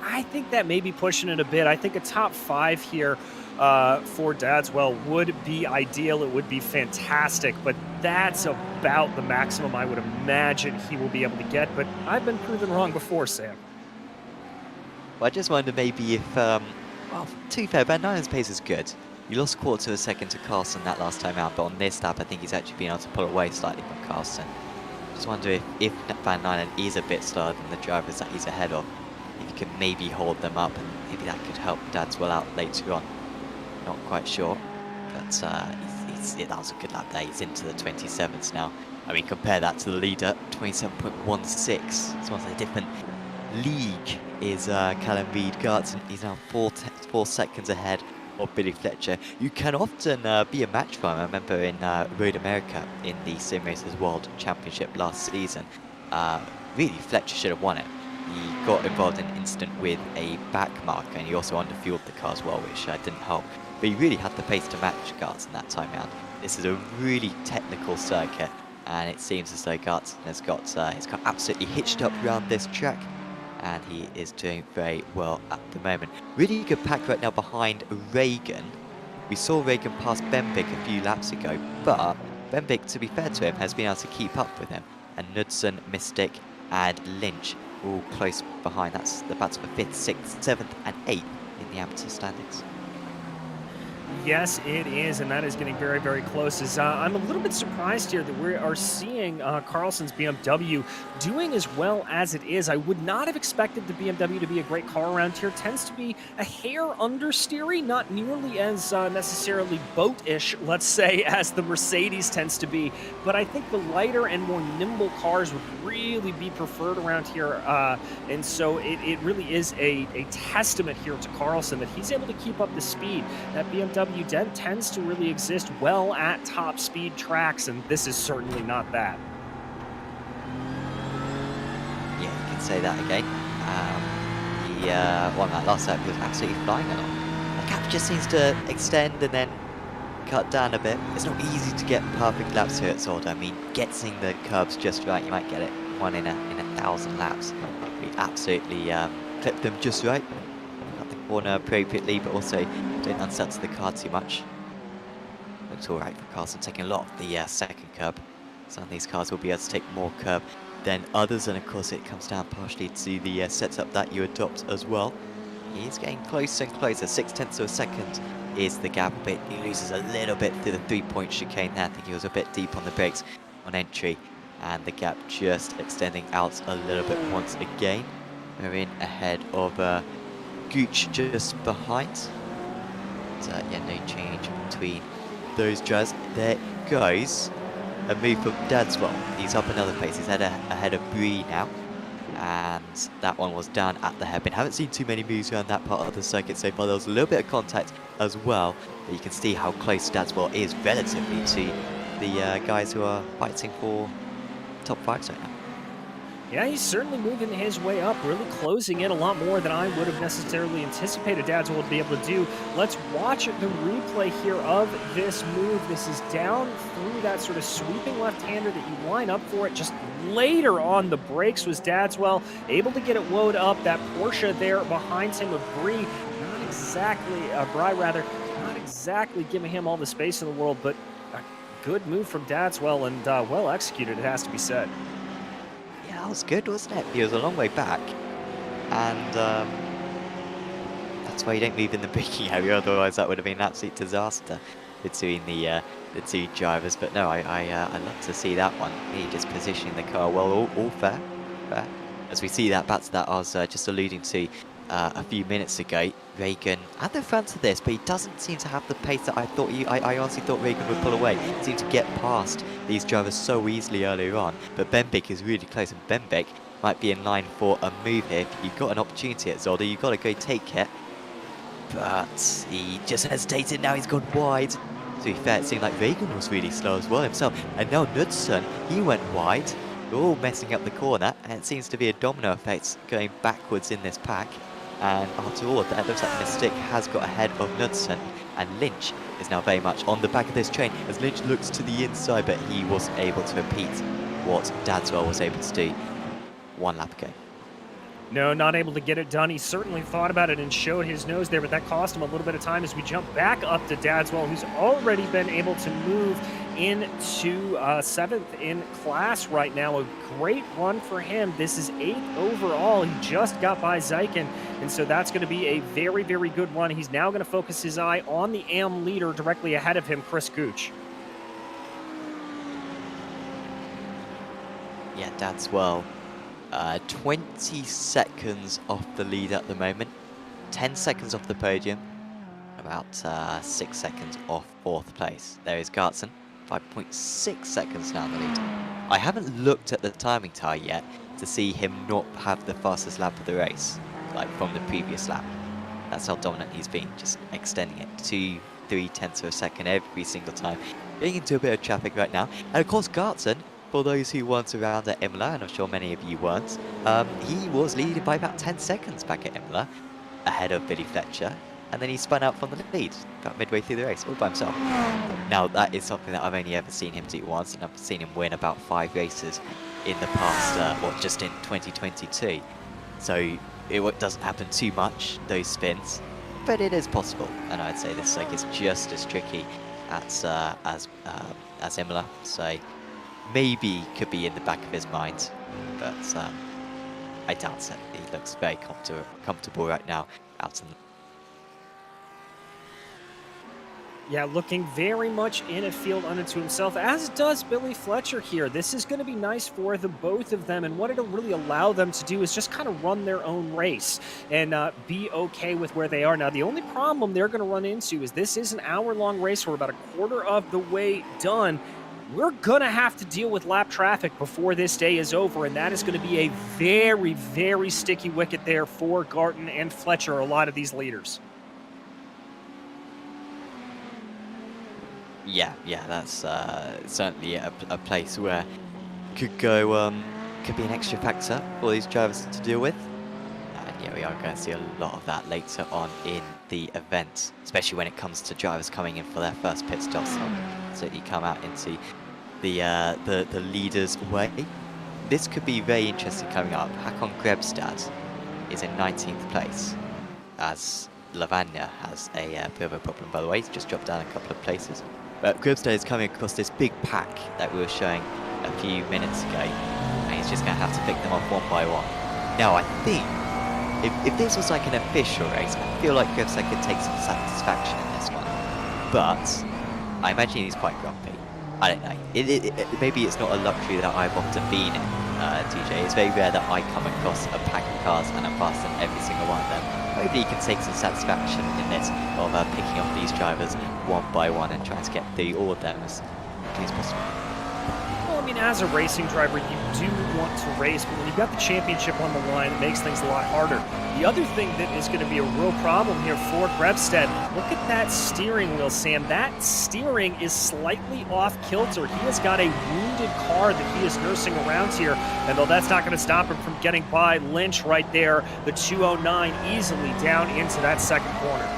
I think that may be pushing it a bit. I think a top 5 here for Dadswell would be ideal. It would be fantastic, but that's about the maximum I would imagine he will be able to get. But I've been proven wrong before, Sam. Well, I just wonder maybe if, well, to be fair, Van Nilen's pace is good. You lost a quarter of a second to Carlson that last time out, but on this lap, I think he's actually been able to pull away slightly from Carlson. Just wonder if Van Nilen is a bit slower than the drivers that he's ahead of, if he can maybe hold them up, and maybe that could help Dadswell out later on. Not quite sure, but that was a good lap there. He's into the 27s now. I mean, compare that to the leader, 27.16. It's one of the different league is Callum Reid-Garton. He's now 4 seconds ahead of Billy Fletcher. You can often be a match for him. I remember in Road America in the Sim Racers World Championship last season, really Fletcher should have won it. He got involved in an incident with a back marker, and he also underfueled the car as well, which didn't help. But he really had the pace to match Garton that time out. This is a really technical circuit, and it seems as though Garton has got his car absolutely hitched up around this track, and he is doing very well at the moment. Really good pack right now behind Reagan. We saw Reagan pass Benvik a few laps ago, but Benvik, to be fair to him, has been able to keep up with him. And Knudsen, Mystic and Lynch all close behind. That's the bats for 5th, 6th, 7th and 8th in the amateur standings. Yes, it is, and that is getting very, very close. I'm a little bit surprised here that we are seeing Carlson's BMW doing as well as it is. I would not have expected the BMW to be a great car around here. It tends to be a hair understeery, not nearly as necessarily boat-ish, let's say, as the Mercedes tends to be. But I think the lighter and more nimble cars would really be preferred around here. And so it really is a testament here to Carlson that he's able to keep up the speed. That BMW tends to really exist well at top speed tracks, and this is certainly not that. Yeah, you can say that again. He won that last lap. He was absolutely flying along. The gap just seems to extend and then cut down a bit. It's not easy to get perfect laps here at Zolder. I mean, getting the curbs just right, you might get it one in a 1,000 laps. We absolutely clipped them just right. Corner appropriately, but also don't unsettle the car too much. Looks alright for Carlson, taking a lot of the second curb. Some of these cars will be able to take more curb than others, and of course it comes down partially to the setup that you adopt as well. He's getting closer and closer. 0.6 of a second is the gap a bit. He loses a little bit through the 3-point chicane there. I think he was a bit deep on the brakes on entry, and the gap just extending out a little bit once again. We're in ahead of Gooch just behind. But, yeah, no change between those drivers. There goes a move from Dadswell. He's up another pace. He's ahead of Bree now. And that one was down at the hairpin. Haven't seen too many moves around that part of the circuit so far. There was a little bit of contact as well. But you can see how close Dadswell is relatively to the guys who are fighting for top 5s right now. Yeah, he's certainly moving his way up, really closing in a lot more than I would have necessarily anticipated Dadswell to be able to do. Let's watch the replay here of this move. This is down through that sort of sweeping left-hander that you line up for it. Just later on the brakes was Dadswell able to get it woed up. That Porsche there behind him of Bree, not exactly, not exactly giving him all the space in the world, but a good move from Dadswell and well executed, it has to be said. That was good, wasn't it? He was a long way back, and that's why you don't move in the braking area, otherwise that would have been an absolute disaster between the two drivers. But no, I love to see that one. He just positioning the car well, all fair. As we see that back to that I was just alluding to a few minutes ago. Reagan at the front of this, but he doesn't seem to have the pace that I thought I honestly thought Reagan would pull away. He seemed to get past these drivers so easily earlier on, but Benvik is really close, and Benvik might be in line for a move here. If you've got an opportunity at Zolder, you've got to go take it, but he just hesitated. Now he's gone wide. To be fair, it seemed like Reagan was really slow as well himself, and now Knudsen, he went wide. They're all messing up the corner, and it seems to be a domino effect going backwards in this pack. And after all of that, it looks like Mystic has got ahead of Knudsen, and Lynch is now very much on the back of this train as Lynch looks to the inside, but he wasn't able to repeat what Dadswell was able to do one lap ago. No, not able to get it done. He certainly thought about it and showed his nose there, but that cost him a little bit of time as we jump back up to Dadswell, who's already been able to move into 7th in class right now. A great run for him. This is 8th overall. He just got by Zyken, and so that's going to be a very, very good run. He's now going to focus his eye on the AM leader directly ahead of him, Chris Gooch. Yeah, Dadswell. 20 seconds off the lead at the moment, 10 seconds off the podium, about 6 seconds off 4th place. There is Gartson, 5.6 seconds down the lead. I haven't looked at the timing tie yet to see him not have the fastest lap of the race, like from the previous lap. That's how dominant he's been, just extending it 2-3 tenths of a second every single time. Getting into a bit of traffic right now, and of course Gartson, for those who weren't around at Imola, and I'm sure many of you weren't, he was leading by about 10 seconds back at Imola, ahead of Billy Fletcher, and then he spun out from the lead about midway through the race, all by himself. Now, that is something that I've only ever seen him do once, and I've seen him win about 5 races in the past, or just in 2022. So, it doesn't happen too much, those spins, but it is possible, and I'd say this circuit is just as tricky as Imola, so maybe could be in the back of his mind, but I doubt it. He looks very comfortable right now out in the... Yeah, looking very much in a field unto himself, as does Billy Fletcher here. This is going to be nice for the both of them, and what it'll really allow them to do is just kind of run their own race and be okay with where they are. Now, the only problem they're going to run into is this is an hour-long race. We're about a quarter of the way done. We're going to have to deal with lap traffic before this day is over, and that is going to be a very, very sticky wicket there for Garton and Fletcher, a lot of these leaders. Yeah, that's certainly a place where could go, could be an extra factor for these drivers to deal with. And yeah, we are going to see a lot of that later on in the event, especially when it comes to drivers coming in for their first pit stops. So you come out into the leaders' way. This could be very interesting coming up. Hakon Grebstad is in 19th place, as Lavagna has a bit of a problem, by the way. He's just dropped down a couple of places. But Grebstad is coming across this big pack that we were showing a few minutes ago, and he's just going to have to pick them off one by one. Now, I think if this was like an official race, I feel like Grebstad could take some satisfaction in this one. But I imagine he's quite grumpy. I don't know. Maybe it's not a luxury that I've often been in, TJ. It's very rare that I come across a pack of cars and I'm faster than every single one of them. Maybe you can take some satisfaction in this of picking off these drivers one by one and trying to get through all of them as quickly as possible. Well, I mean, as a racing driver, you do want to race, but when you've got the championship on the line, it makes things a lot harder. The other thing that is going to be a real problem here for Grebstad, look at that steering wheel, Sam. That steering is slightly off kilter. He has got a wounded car that he is nursing around here, and though that's not going to stop him from getting by Lynch right there, the 209 easily down into that second corner.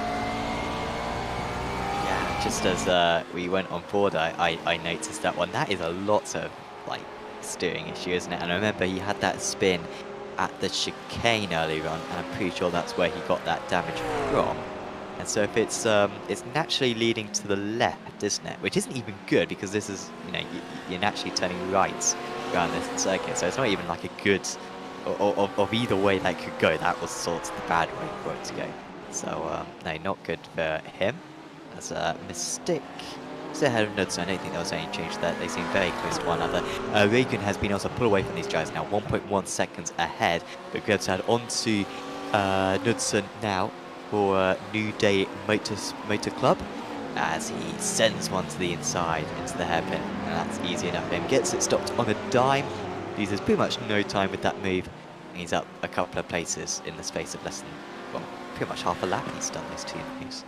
Just as we went on board, I noticed that one. That is a lot of like steering issue, isn't it? And I remember he had that spin at the chicane earlier on, and I'm pretty sure that's where he got that damage from. And so if it's naturally leading to the left, isn't it? Which isn't even good, because this is, you know, you're naturally turning right around this circuit. So it's not even like a good of either way that could go. That was sort of the bad way for it to go. So no, not good for him. That's a mistake. Still ahead of Knudsen. I don't think there was any change there. They seem very close to one another. Reagan has been able to pull away from these guys now, 1.1 seconds ahead. But Grebstad onto Knudsen now for New Day Motor Club, as he sends one to the inside into the hairpin. And that's easy enough for him. Gets it stopped on a dime. Loses pretty much no time with that move. And he's up a couple of places in the space of less than, well, pretty much half a lap. He's done those two moves.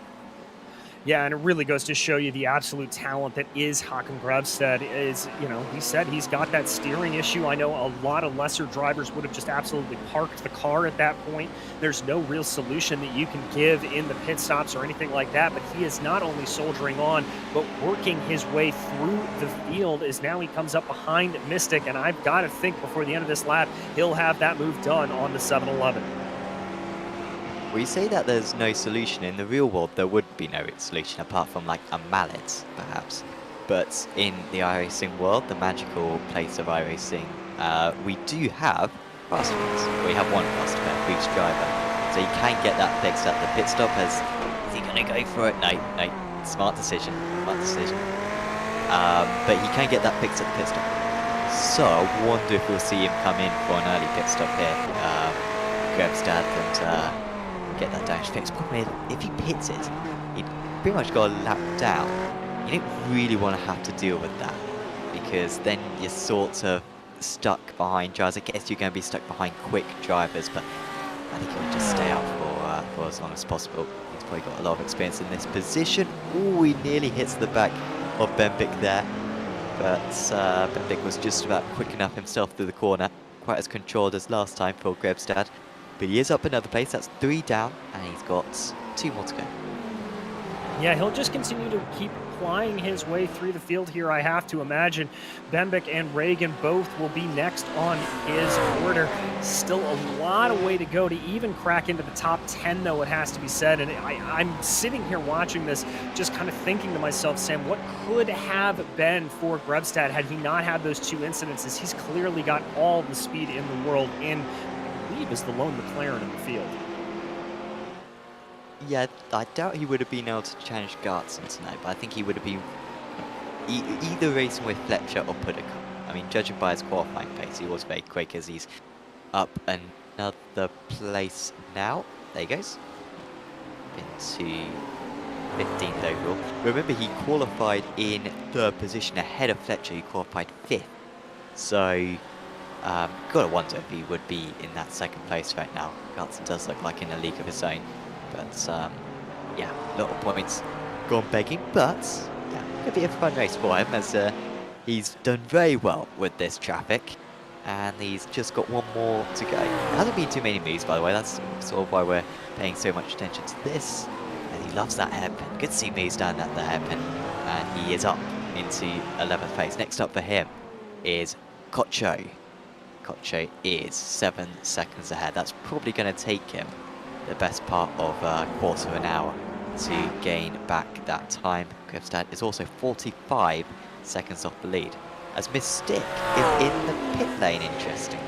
Yeah, and it really goes to show you the absolute talent that is Håkan Grevstedt. Is, you know, he said he's got that steering issue. I know a lot of lesser drivers would have just absolutely parked the car at that point. There's no real solution that you can give in the pit stops or anything like that, but he is not only soldiering on, but working his way through the field as now he comes up behind Mystic, and I've got to think before the end of this lap, he'll have that move done on the 7-Eleven. We say that there's no solution. In the real world, there would be no solution apart from like a mallet, perhaps. But in the iRacing world, the magical place of iRacing, we do have faster pits. We have one faster pit for each driver. So you can get that fixed at the pit stop. Is he going to go for it? No, no. Smart decision. Smart decision. But he can get that fixed at the pit stop. So I wonder if we'll see him come in for an early pit stop here. Grevstedt and get that damage fixed. Problem is, if he pits it, he pretty much got a lap down. You don't really want to have to deal with that, because then you're sort of stuck behind drivers. I guess you're going to be stuck behind quick drivers, but I think he'll just stay out for as long as possible. He's probably got a lot of experience in this position. Ooh, he nearly hits the back of Benvik there, but Benvik was just about quick enough himself through the corner. Quite as controlled as last time for Grevstedt. But he is up another place. That's 3 down, and he's got 2 more to go. Yeah, he'll just continue to keep plying his way through the field here, I have to imagine. Benvik and Reagan both will be next on his order. Still a lot of way to go to even crack into the top 10, though, it has to be said. And I'm sitting here watching this, just kind of thinking to myself, Sam, what could have been for Grevstedt had he not had those 2 incidences? He's clearly got all the speed in the world in, I believe, is the lone McLaren in the field. Yeah, I doubt he would have been able to challenge Gartson tonight, but I think he would have been either racing with Fletcher or Pudica. I mean, judging by his qualifying pace, he was very quick as he's up another place now. There he goes. Into 15th overall. Remember, he qualified in 3rd position ahead of Fletcher, who qualified 5th. So, gotta wonder if he would be in that 2nd place right now. Gartson does look like in a league of his own. But, yeah, a lot of points gone begging, but, yeah, could be a fun race for him, as he's done very well with this traffic, and he's just got 1 more to go. There hasn't been too many moves, by the way. That's sort of why we're paying so much attention to this, and he loves that hairpin. Good to see moves down at the hairpin, and he is up into 11th place. Next up for him is Kocho. Kocho is 7 seconds ahead. That's probably going to take him the best part of a quarter of an hour to gain back that time. Grevstedt is also 45 seconds off the lead, as Mystic is in the pit lane. Interesting.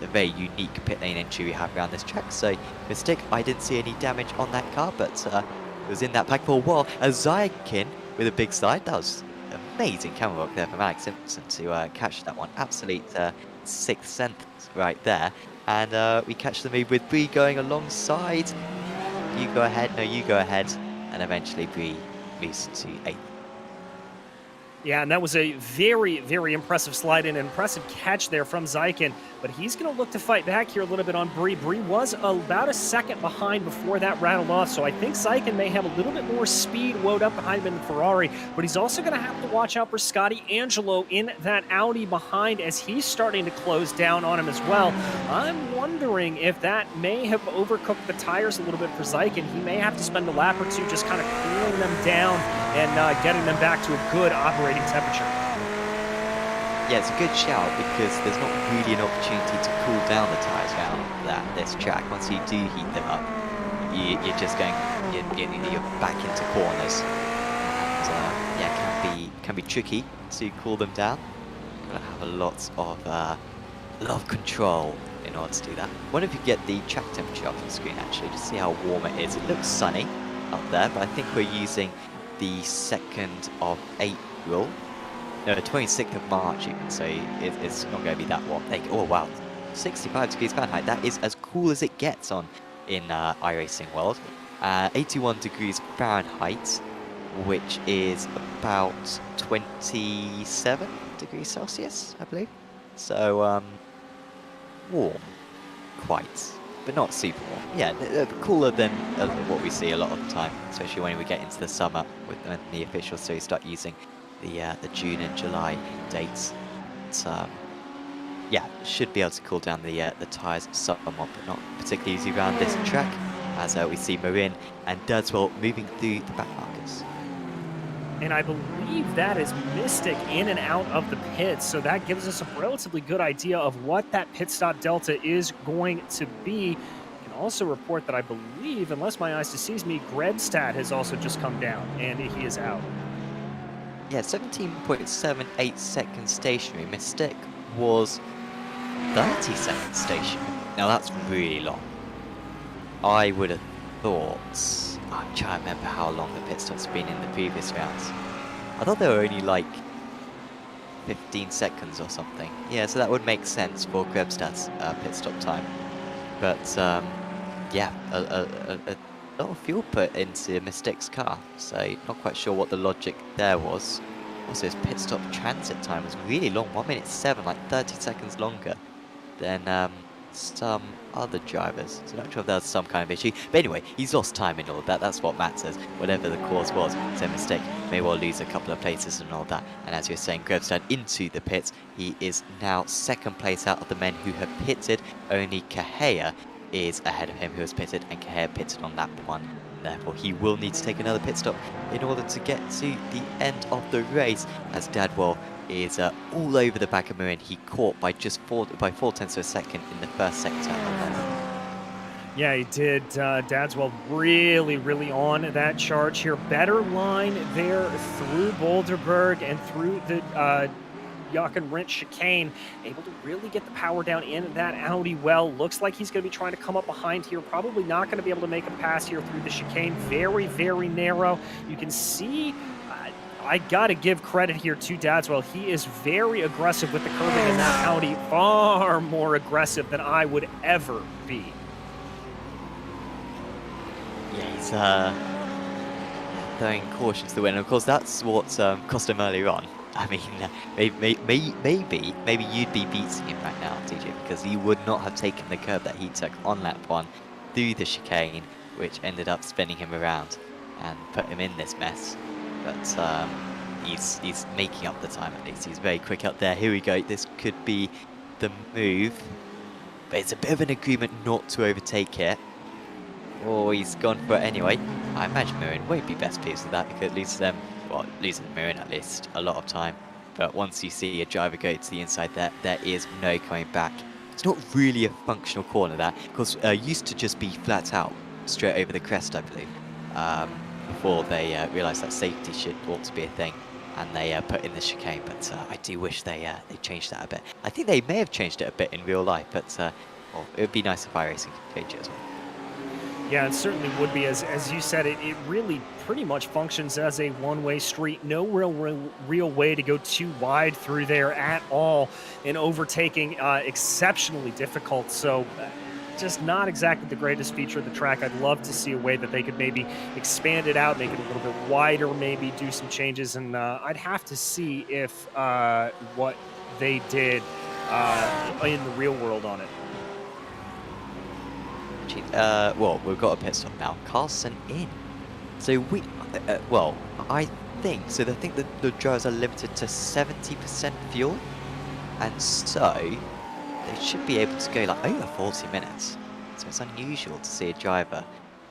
The very unique pit lane entry we have around this track. So Mystic, I didn't see any damage on that car, but it was in that pack for a while. As Zykin with a big slide. That was amazing camera work there from Alex Simpson to catch that one. Absolute 6th sense right there. And we catch the move with Bree going alongside. You go ahead, no, you go ahead. And eventually Bree moves to 8th. Yeah, and that was a very, very impressive slide and an impressive catch there from Zykin. But he's going to look to fight back here a little bit on Bree. Bree was about a second behind before that rattled off, so I think Zykin may have a little bit more speed woed up behind him in the Ferrari, but he's also going to have to watch out for Scotty Angelo in that Audi behind as he's starting to close down on him as well. I'm wondering if that may have overcooked the tires a little bit for Zykin. He may have to spend a lap or 2 just kind of cooling them down and getting them back to a good operating temperature. Yeah, it's a good shout because there's not really an opportunity to cool down the tyres around this track. Once you do heat them up, you're just going, you're back into corners. And yeah, can be tricky to cool them down. Gotta have a lot of control in order to do that. I wonder if you get the track temperature up on the screen actually, to see how warm it is. It looks sunny up there, but I think we're using the 2nd of April. No, 26th of March even, so it's not going to be that warm. Oh wow, 65 degrees Fahrenheit. That is as cool as it gets in iRacing world. 81 degrees Fahrenheit, which is about 27 degrees Celsius, I believe. So warm, quite. but not super warm. Yeah, cooler than what we see a lot of the time, especially when we get into the summer when the official series start using the June and July dates. But, yeah, should be able to cool down the tyres somewhat, but not particularly easy around this track, as we see Marin and Dadswell moving through the back markers. And I believe that is Mystic in and out of the pits, so that gives us a relatively good idea of what that pit stop delta is going to be. I can also report that I believe, unless my eyes deceive me, Grebstad has also just come down, and he is out. Yeah, 17.78 seconds stationary. Mystic was 30 seconds stationary. Now that's really long. I would have thought... I'm trying to remember how long the pit stops have been in the previous rounds. I thought they were only like 15 seconds or something. Yeah, so that would make sense for Grebstad's pit stop time. But yeah, a lot of fuel put into Mystic's car, so not quite sure what the logic there was. Also, his pit stop transit time was really long, 1 minute 7, like 30 seconds longer than some other drivers. So not sure if that was some kind of issue. But anyway, he's lost time in all of that. That's what matters, whatever the cause was. So Mystic may well lose a couple of places and all that. And as you were saying, Grebstad into the pits. He is now second place out of the men who have pitted. Only Kahea is ahead of him, who has pitted, and Kahea pitted on lap 1. Therefore, he will need to take another pit stop in order to get to the end of the race, as Dadwell is all over the back of Marin. He caught by just 4/10 of a second in the first sector alone. Yeah, he did. Dadswell really on that charge here. Better line there through Boulderberg and through the Jochen Rindt chicane, able to really get the power down in that Audi well. Looks like he's going to be trying to come up behind here. Probably not going to be able to make a pass here through the chicane. Very narrow. You can see, I got to give credit here to Dadswell. He is very aggressive with the curbing in that Audi. Far more aggressive than I would ever be. Yeah, he's throwing caution to the wind. Of course, that's what cost him earlier on. I mean, maybe you'd be beating him right now, TJ, because he would not have taken the curve that he took on lap 1 through the chicane, which ended up spinning him around and put him in this mess. But he's making up the time at least. He's very quick out there. Here we go. This could be the move, but it's a bit of an agreement not to overtake here. Oh, he's gone for it anyway. I imagine Marin won't be best pleased with that, because it leaves them, well, losing Marin at least, a lot of time. But once you see a driver go to the inside there is no coming back. It's not really a functional corner, that, because used to just be flat out, straight over the crest, I believe, before they realised that safety shit ought to be a thing, and they put in the chicane. But I do wish they changed that a bit. I think they may have changed it a bit in real life, but well, it would be nice if iRacing could change it as well. Yeah, it certainly would be. As you said, it really pretty much functions as a one-way street. No real way to go too wide through there at all, and overtaking exceptionally difficult. So just not exactly the greatest feature of the track. I'd love to see a way that they could maybe expand it out, make it a little bit wider, maybe do some changes, and I'd have to see if what they did in the real world on it. Well, we've got a pit stop now. Carlson in. So we, well, I think that the drivers are limited to 70% fuel, and so they should be able to go like over 40 minutes. So it's unusual to see a driver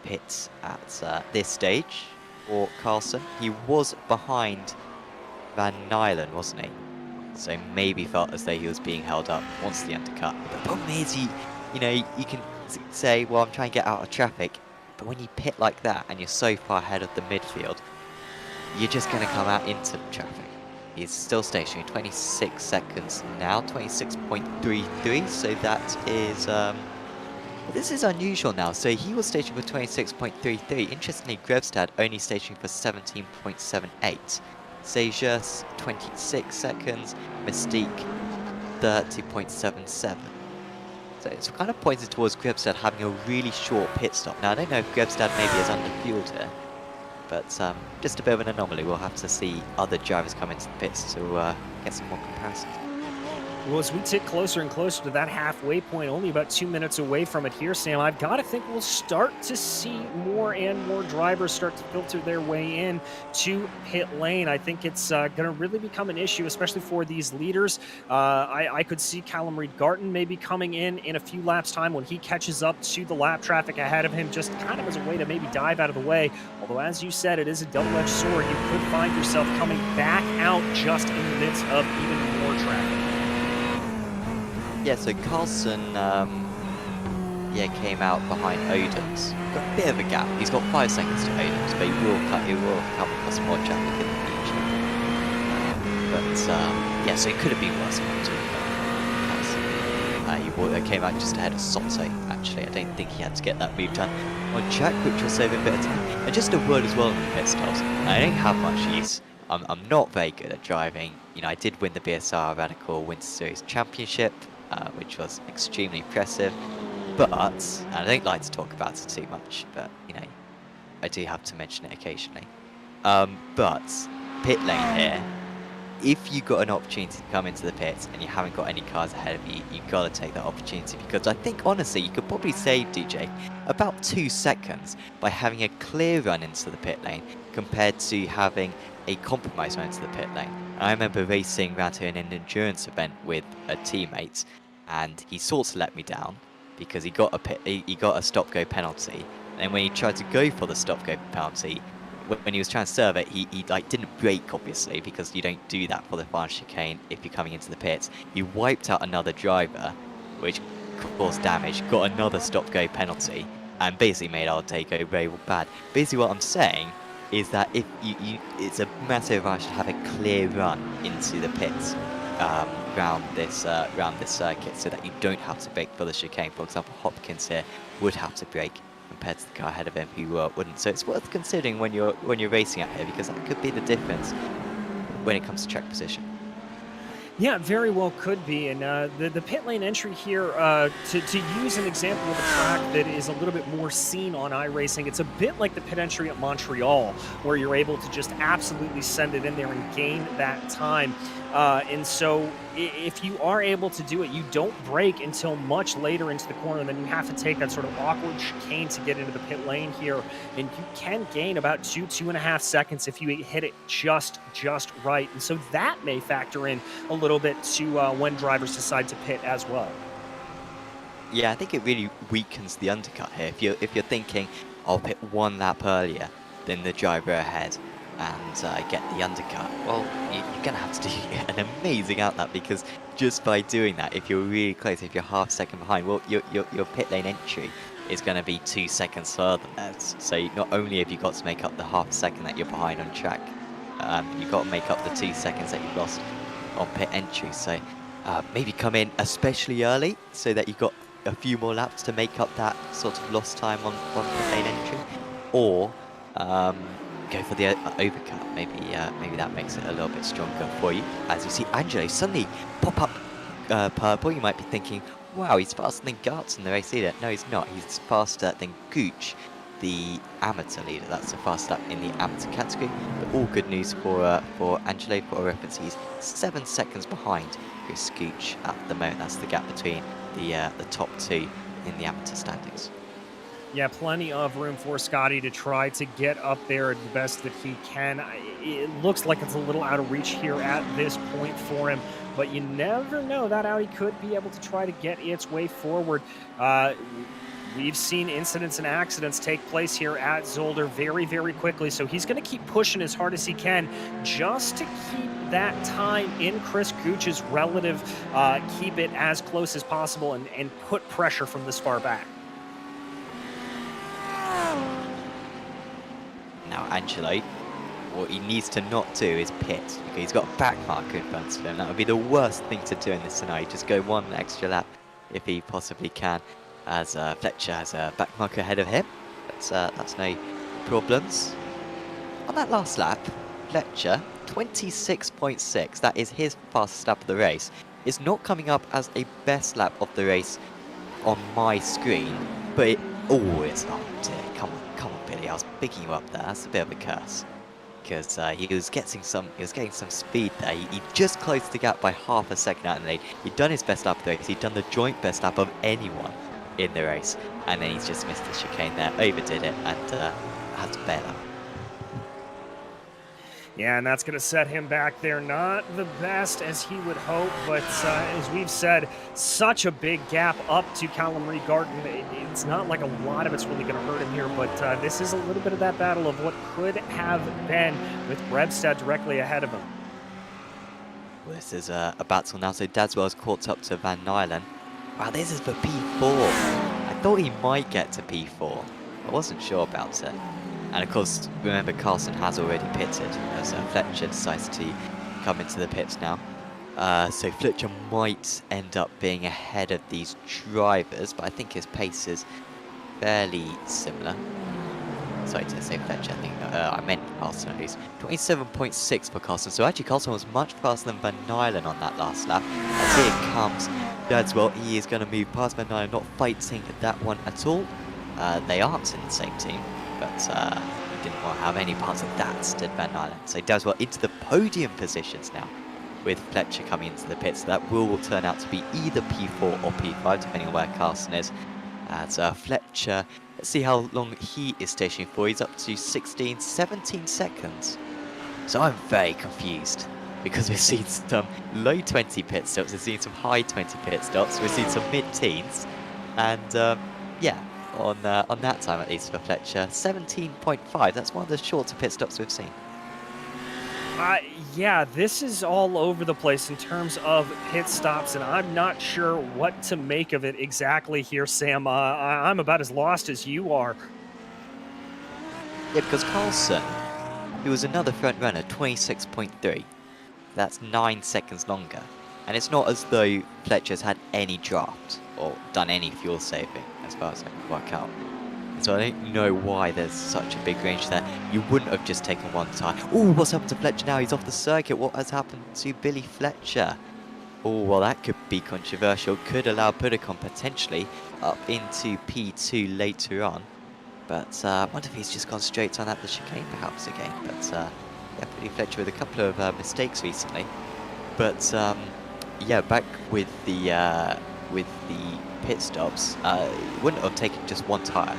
pit at this stage for Carlson. He was behind Van Nylen, wasn't he? So maybe felt as though he was being held up once the undercut. But the problem is, you know, you can say, well, I'm trying to get out of traffic, but when you pit like that and you're so far ahead of the midfield, you're just going to come out into traffic. He's still stationary, 26 seconds now, 26.33, so that is, this is unusual now. So he was stationary for 26.33. Interestingly, Grebstad only stationary for 17.78. Sejus, 26 seconds, Mystique, 30.77. So it's kind of pointed towards Grebstad having a really short pit stop. Now, I don't know if Grebstad maybe is underfueled here, but just a bit of an anomaly. We'll have to see other drivers come into the pits to get some more comparisons. Well, as we tick closer and closer to that halfway point, only about 2 minutes away from it here, Sam, I've got to think we'll start to see more and more drivers start to filter their way in to pit lane. I think it's going to really become an issue, especially for these leaders. I could see Callum Reed-Garton maybe coming in a few laps' time when he catches up to the lap traffic ahead of him, just kind of as a way to maybe dive out of the way. Although, as you said, it is a double-edged sword. You could find yourself coming back out just in the midst of even more traffic. Yeah, so Carlson, came out behind Odins. Got a bit of a gap. He's got 5 seconds to Odins, but he will come across more traffic in the future. So it could have been worse. He came out just ahead of Soto, actually. I don't think he had to get that move done on track, which will save a bit of time. And just a word as well on the pit stops. I don't have much use. I'm not very good at driving. You know, I did win the BSR Radical Winter Series Championship, which was extremely impressive. But, and I don't like to talk about it too much, but, you know, I do have to mention it occasionally. But, pit lane here, if you got an opportunity to come into the pits and you haven't got any cars ahead of you, you've got to take that opportunity, because I think, honestly, you could probably save, DJ, about 2 seconds by having a clear run into the pit lane compared to having a compromise run into the pit lane. And I remember racing around here in an endurance event with a teammate, and he sort of let me down because he got a stop-go penalty. And then when he tried to go for the stop-go penalty, when he was trying to serve it, he like didn't brake, obviously, because you don't do that for the final chicane if you're coming into the pits. He wiped out another driver, which caused damage, got another stop-go penalty, and basically made our day go very bad. Basically what I'm saying is that if it's a matter of I should have a clear run into the pits round this circuit, so that you don't have to brake for the chicane. For example, Hopkins here would have to brake compared to the car ahead of him who wouldn't. So it's worth considering when you're racing out here, because that could be the difference when it comes to track position. Yeah, very well could be. And the pit lane entry here, to use an example of a track that is a little bit more seen on iRacing, it's a bit like the pit entry at Montreal, where you're able to just absolutely send it in there and gain that time. And so if you are able to do it, you don't brake until much later into the corner, and then you have to take that sort of awkward chicane to get into the pit lane here. And you can gain about 2.5 seconds if you hit it just right. And so that may factor in a little bit to when drivers decide to pit as well. Yeah, I think it really weakens the undercut here. If you're thinking, I'll pit 1 lap earlier than the driver ahead and get the undercut, well, you're going to have to do an amazing outlap, because just by doing that, if you're really close, if you're half second behind, well, your pit lane entry is going to be 2 seconds further than that. So not only have you got to make up the half second that you're behind on track, you've got to make up the 2 seconds that you've lost on pit entry. So maybe come in especially early so that you've got a few more laps to make up that sort of lost time on pit lane entry, or go for the overcut. Maybe that makes it a little bit stronger for you. As you see Angelo suddenly pop up purple, you might be thinking, wow, he's faster than Gartz in the race leader. No, he's not. He's faster than Gooch, the amateur leader. That's the fastest lap in the amateur category. But all good news for Angelo. For a reference, he's 7 seconds behind Chris Gooch at the moment. That's the gap between the top 2 in the amateur standings. Yeah, plenty of room for Scotty to try to get up there the best that he can. It looks like it's a little out of reach here at this point for him, but you never know. That Audi could be able to try to get its way forward. We've seen incidents and accidents take place here at Zolder very quickly, so he's going to keep pushing as hard as he can just to keep that time in Chris Gooch's relative, keep it as close as possible and put pressure from this far back. Now Angelo, what he needs to not do is pit, because he's got a back marker in front of him. That would be the worst thing to do in this scenario. Just go 1 extra lap if he possibly can, as Fletcher has a back marker ahead of him. That's no problems. On that last lap, Fletcher, 26.6, that is his fastest lap of the race. It's not coming up as a best lap of the race on my screen, but it's, oh dear, come on Billy, I was picking you up there. That's a bit of a curse. because he was getting some speed there. He just closed the gap by half a second out in the lead. He'd done his best lap of the race. He'd done the joint best lap of anyone in the race, and then he's just missed the chicane there, overdid it, and had to bail out. Yeah, and that's going to set him back there. Not the best as he would hope, but as we've said, such a big gap up to Callum Reed-Garden. It's not like a lot of it's really going to hurt him here, but this is a little bit of that battle of what could have been with Rebstad directly ahead of him. Well, this is a battle now, so Dadswell's caught up to Van Nylen. Wow, this is for P4. I thought he might get to P4. I wasn't sure about it. And of course, remember, Carlson has already pitted, as Fletcher decides to come into the pits now. So Fletcher might end up being ahead of these drivers, but I think his pace is fairly similar. Sorry to say Fletcher, I think I meant Carlson at least. 27.6 for Carlson, so actually Carlson was much faster than Van Nylen on that last lap. As here comes Dadswell, he is going to move past Van Nylen, not fighting that one at all. They aren't in the same team, but he didn't want to have any parts of that, did Van Nylen. So Dadswell into the podium positions now, with Fletcher coming into the pits. So that will turn out to be either P4 or P5, depending on where Carlson is. As Fletcher, let's see how long he is stationing for. He's up to 17 seconds. So I'm very confused, because we've seen some low 20 pit stops, we've seen some high 20 pit stops, we've seen some mid-teens, and yeah, on that time at least for Fletcher, 17.5. That's one of the shorter pit stops we've seen. Yeah, this is all over the place in terms of pit stops, and I'm not sure what to make of it exactly here, Sam. I'm about as lost as you are. Yeah, because Carlson, who was another front runner, 26.3. That's 9 seconds longer. And it's not as though Fletcher's had any draft or done any fuel saving, as far as I can work out. And so I don't know why there's such a big range there. You wouldn't have just taken one tire. Oh, what's happened to Fletcher now? He's off the circuit. What has happened to Billy Fletcher? Oh, well, that could be controversial. Could allow Pudicon potentially up into P2 later on. But I wonder if he's just gone straight on at the chicane perhaps again. But yeah, Billy Fletcher with a couple of mistakes recently. But yeah, back with the pit stops, wouldn't have taken just one tyre.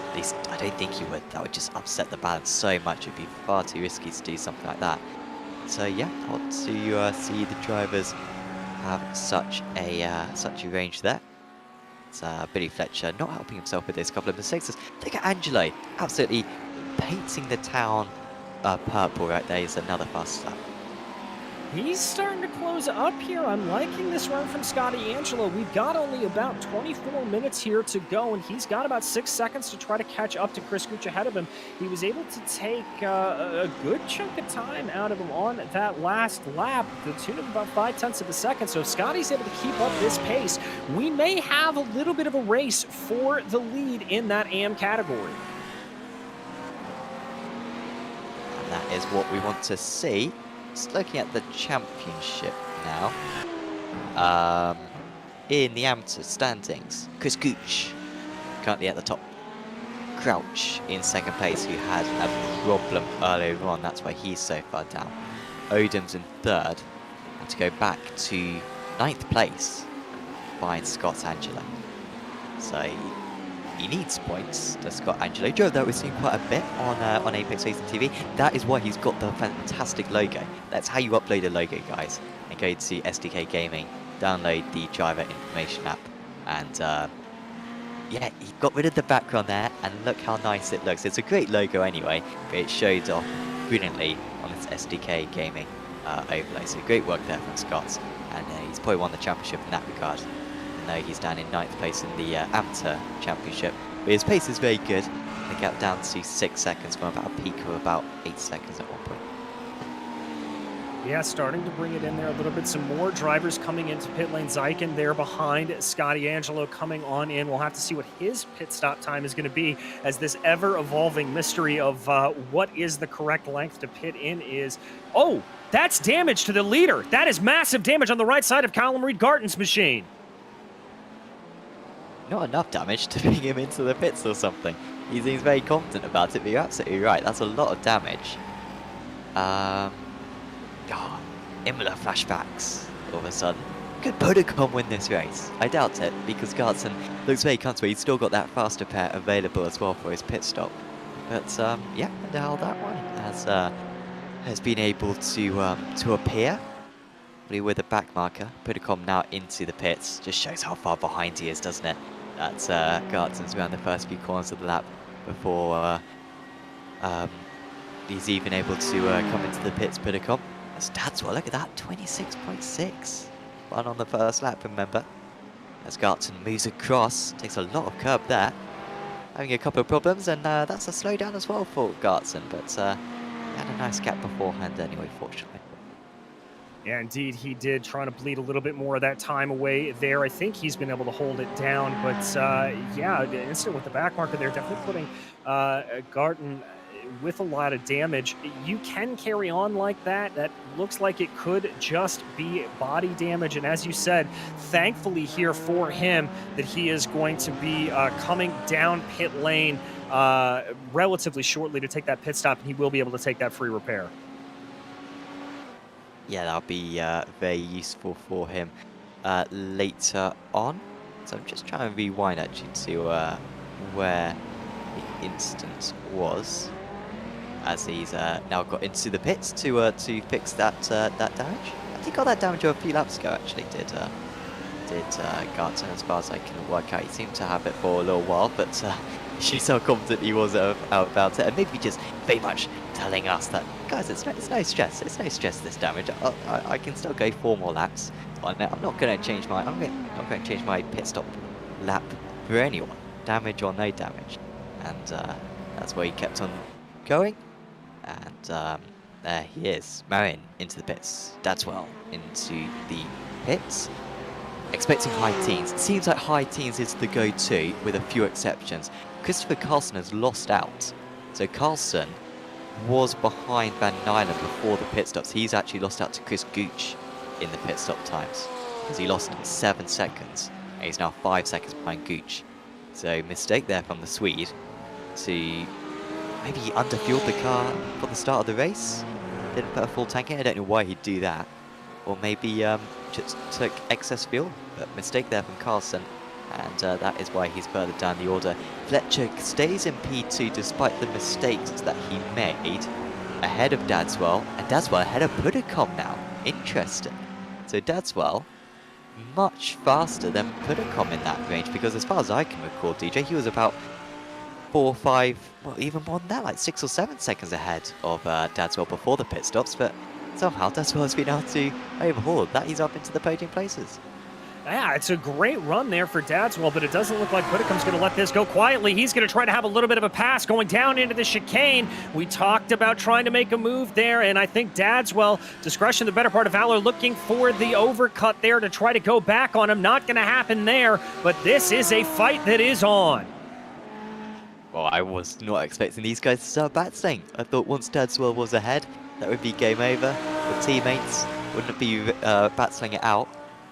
At least I don't think he would. That would just upset the balance so much. It'd be far too risky to do something like that. So yeah, odd to see the drivers have such a range there. It's Billy Fletcher not helping himself with this couple of mistakes. Look at Angelo, absolutely painting the town purple right there. Is another fast lap. He's starting to close up here. I'm liking this run from Scotty Angelo. We've got only about 24 minutes here to go, and he's got about 6 seconds to try to catch up to Chris Gooch ahead of him. He was able to take a good chunk of time out of him on that last lap, the tune of about 0.5 of a second. So if Scotty's able to keep up this pace, we may have a little bit of a race for the lead in that AM category. And that is what we want to see. Just looking at the championship now. In the amateur standings, Chris Gooch currently at the top. Crouch in second place, who had a problem earlier on. That's why he's so far down. Odin's in third. And to go back to 9th place behind Scott Angelo. So he needs points to Scott Angelo. Joe, that we've seen quite a bit on Apex Racing TV. That is why he's got the fantastic logo. That's how you upload a logo, guys. And go to SDK Gaming, download the driver information app, and yeah, he got rid of the background there, and look how nice it looks. It's a great logo anyway, but it showed off brilliantly on this SDK Gaming overlay. So great work there from Scott, and he's probably won the championship in that regard. No, he's down in 9th place in the amateur championship, but his pace is very good. The gap down to 6 seconds from about a peak of about 8 seconds at one point. Yeah, starting to bring it in there a little bit. Some more drivers coming into pit lane. Zyken there behind Scotty Angelo coming on in. We'll have to see what his pit stop time is going to be, as this ever-evolving mystery of what is the correct length to pit in is. Oh, that's damage to the leader. That is massive damage on the right side of Callum Reed-Garton's machine. Not enough damage to bring him into the pits or something. He seems very confident about it, but you're absolutely right. That's a lot of damage. God, Imola flashbacks all of a sudden. Could Podicom win this race? I doubt it, because Gartson looks very comfortable. He's still got that faster pair available as well for his pit stop. But yeah, wonder how that one has been able to appear. With a back marker, Podicom now into the pits. Just shows how far behind he is, doesn't it? That's Gartson's around the first few corners of the lap before he's even able to come into the pits. Podicom. That's Dadswell, look at that, 26.6. One on the first lap, remember. As Gartson moves across, takes a lot of curb there. Having a couple of problems, and that's a slowdown as well for Gartson, but he had a nice gap beforehand anyway, fortunately. Yeah, indeed, he did, trying to bleed a little bit more of that time away there. I think he's been able to hold it down, but yeah, the incident with the back marker there, definitely putting Garton with a lot of damage. You can carry on like that. That looks like it could just be body damage, and as you said, thankfully here for him that he is going to be coming down pit lane relatively shortly to take that pit stop, and he will be able to take that free repair. Yeah, that'll be very useful for him later on. So I'm just trying to rewind actually to where the instance was, as he's now got into the pits to fix that that damage. I think he got that damage a few laps ago actually. Did Garton, as far as I can work out. He seemed to have it for a little while, but she's so confident he was out about it, and maybe just very much telling us that, guys, it's no stress. It's no stress, this damage. I can still go 4 more laps on it. I'm not going to change my pit stop lap for anyone, damage or no damage. And that's where he kept on going. And there he is, Marin into the pits. Dadswell into the pits. Expecting high teens. It seems like high teens is the go-to, with a few exceptions. Christopher Carlson has lost out. So Carlson was behind Van Nylen before the pit stops. He's actually lost out to Chris Gooch in the pit stop times, because he lost 7 seconds, and he's now 5 seconds behind Gooch. So mistake there from the Swede to maybe underfueled the car for the start of the race. Didn't put a full tank in. I don't know why he'd do that. Or maybe just took excess fuel, but mistake there from Carlson, and that is why he's further down the order. Fletcher stays in P2 despite the mistakes that he made, ahead of Dadswell, and Dadswell ahead of Podicom now. Interesting. So Dadswell much faster than Podicom in that range, because as far as I can recall, DJ, he was about 4 or 5, well, even more than that, like 6 or 7 seconds ahead of Dadswell before the pit stops, but somehow Dadswell has been able to overhaul that. He's up into the podium places. Yeah, it's a great run there for Dadswell, but it doesn't look like Podicom's going to let this go quietly. He's going to try to have a little bit of a pass going down into the chicane. We talked about trying to make a move there, and I think Dadswell, discretion the better part of valor, looking for the overcut there to try to go back on him. Not going to happen there, but this is a fight that is on. Well, I was not expecting these guys to start battling. I thought once Dadswell was ahead, that would be game over. The teammates wouldn't be battling it out.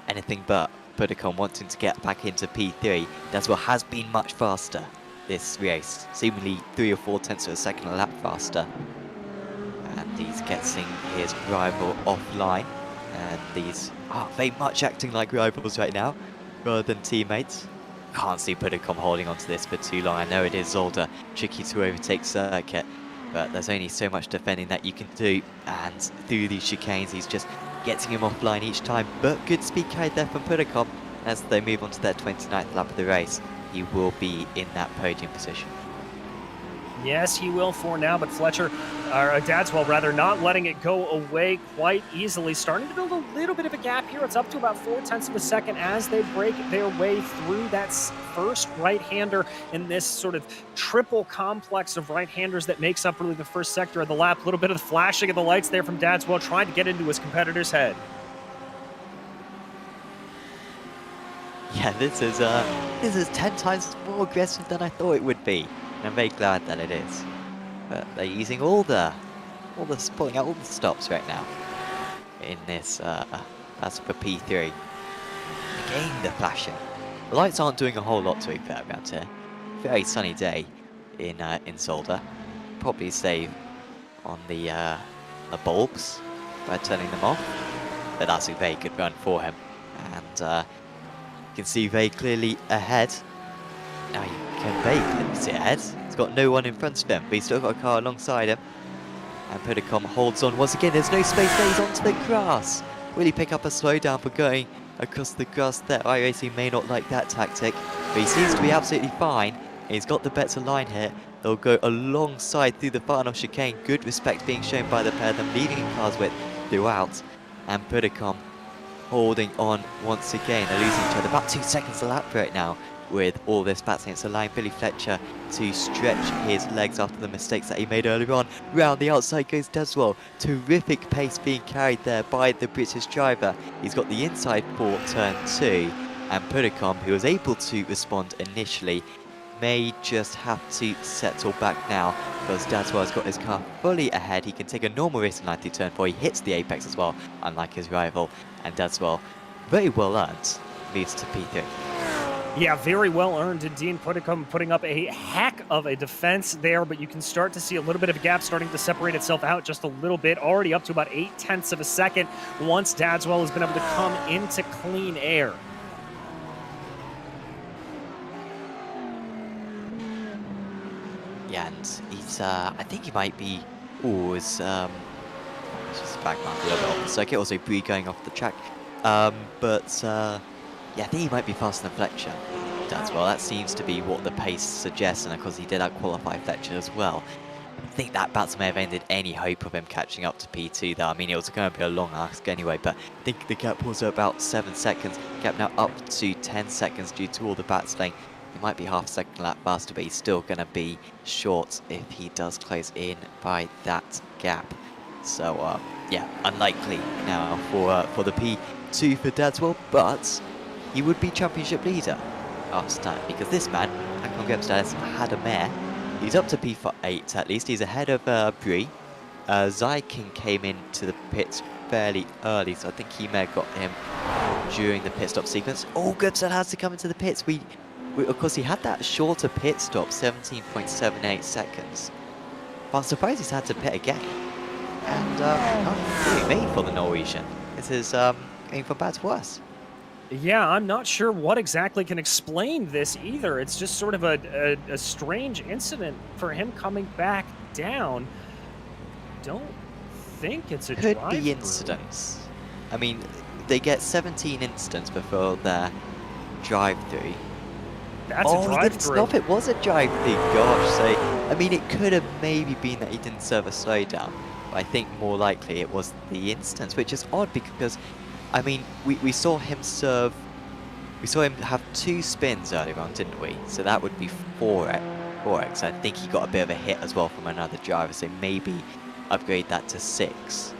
Anything but. Podicom wanting to get back into P3. Dadswell has been much faster this race, seemingly 3 or 4 tenths of a second a lap faster. And he's getting his rival offline. And these are very much acting like rivals right now, rather than teammates. Can't see Podicom holding onto this for too long. I know it is Zolder, tricky to overtake circuit, but there's only so much defending that you can do. And through these chicanes, he's just getting him offline each time, but good speed carried there from Podicom. As they move on to their 29th lap of the race, he will be in that podium position. Yes, he will for now, but Fletcher, or Dadswell rather, not letting it go away quite easily. Starting to build a little bit of a gap here. It's up to about 4 tenths of a second as they break their way through that first right-hander in this sort of triple complex of right-handers that makes up really the first sector of the lap. A little bit of the flashing of the lights there from Dadswell, trying to get into his competitor's head. Yeah, this is 10 times more aggressive than I thought it would be. And I'm very glad that it is. But they're using pulling out all the stops right now in this as for P3. Again, the flashing. The lights aren't doing a whole lot to be fair around here. Very sunny day in Zolder. Probably save on the the bulbs by turning them off. But that's a very good run for him. And you can see very clearly ahead. Now you can very clearly see ahead. He's got no one in front of him, but he's still got a car alongside him. And Pudicom holds on once again. There's no space there. He's onto the grass. Will he pick up a slowdown for going across the grass there? iRacing may not like that tactic, but he seems to be absolutely fine. He's got the better line here. They'll go alongside through the final chicane. Good respect being shown by the pair of them, leading in cars width throughout. And Pudicom holding on once again. They're losing each other. About 2 seconds a lap right now with all this battling. It's allowing Billy Fletcher to stretch his legs after the mistakes that he made earlier on. Round the outside goes Deswell. Terrific pace being carried there by the British driver. He's got the inside for turn 2. And Pudicom, who was able to respond initially, may just have to settle back now because Dadswell's got his car fully ahead. He can take a normal racing line through turn 4. He hits the apex as well, unlike his rival. And Dadswell, very well earned, moves to P3. Yeah, very well earned indeed. Pudicom putting up a heck of a defense there, but you can start to see a little bit of a gap starting to separate itself out just a little bit, already up to about 0.8 of a second once Dadswell has been able to come into clean air. Yeah, and he's, I think he might be, just back a little bit off the circuit, also Bree going off the track. Yeah, I think he might be faster than Fletcher. Well, that seems to be what the pace suggests, and of course he did out-qualify Fletcher as well. I think that battle may have ended any hope of him catching up to P2 though. I mean, it was going to be a long ask anyway, but I think the gap was about 7 seconds. Gap now up to 10 seconds due to all the battling. He might be half a second lap faster, but he's still going to be short if he does close in by that gap. So, yeah, unlikely now for the P2 for Dadswell, but he would be championship leader after that, because this man, Akon Gemstad, had a mare. He's up to P8 at least. He's ahead of Bree. Zykin came into the pits fairly early, so I think he may have got him during the pit stop sequence. Oh, Gemstad has to come into the pits. Of course, he had that shorter pit stop, 17.78 seconds. But I'm surprised he's had to pit again. And really made for the Norwegian. This is going from bad to worse. Yeah, I'm not sure what exactly can explain this either. It's just sort of a strange incident for him coming back down. Don't think it's a Could drive-through. be incidents. I mean, they get 17 incidents before their drive-through. That's a he didn't drive-through. stop. It was a drive-through. Gosh, so I mean, it could have maybe been that he didn't serve a slowdown. But I think more likely it was the instance, which is odd because, I mean, we saw him serve. We saw him have 2 spins earlier on, didn't we? So that would be 4x. I think he got a bit of a hit as well from another driver, so maybe upgrade that to 6.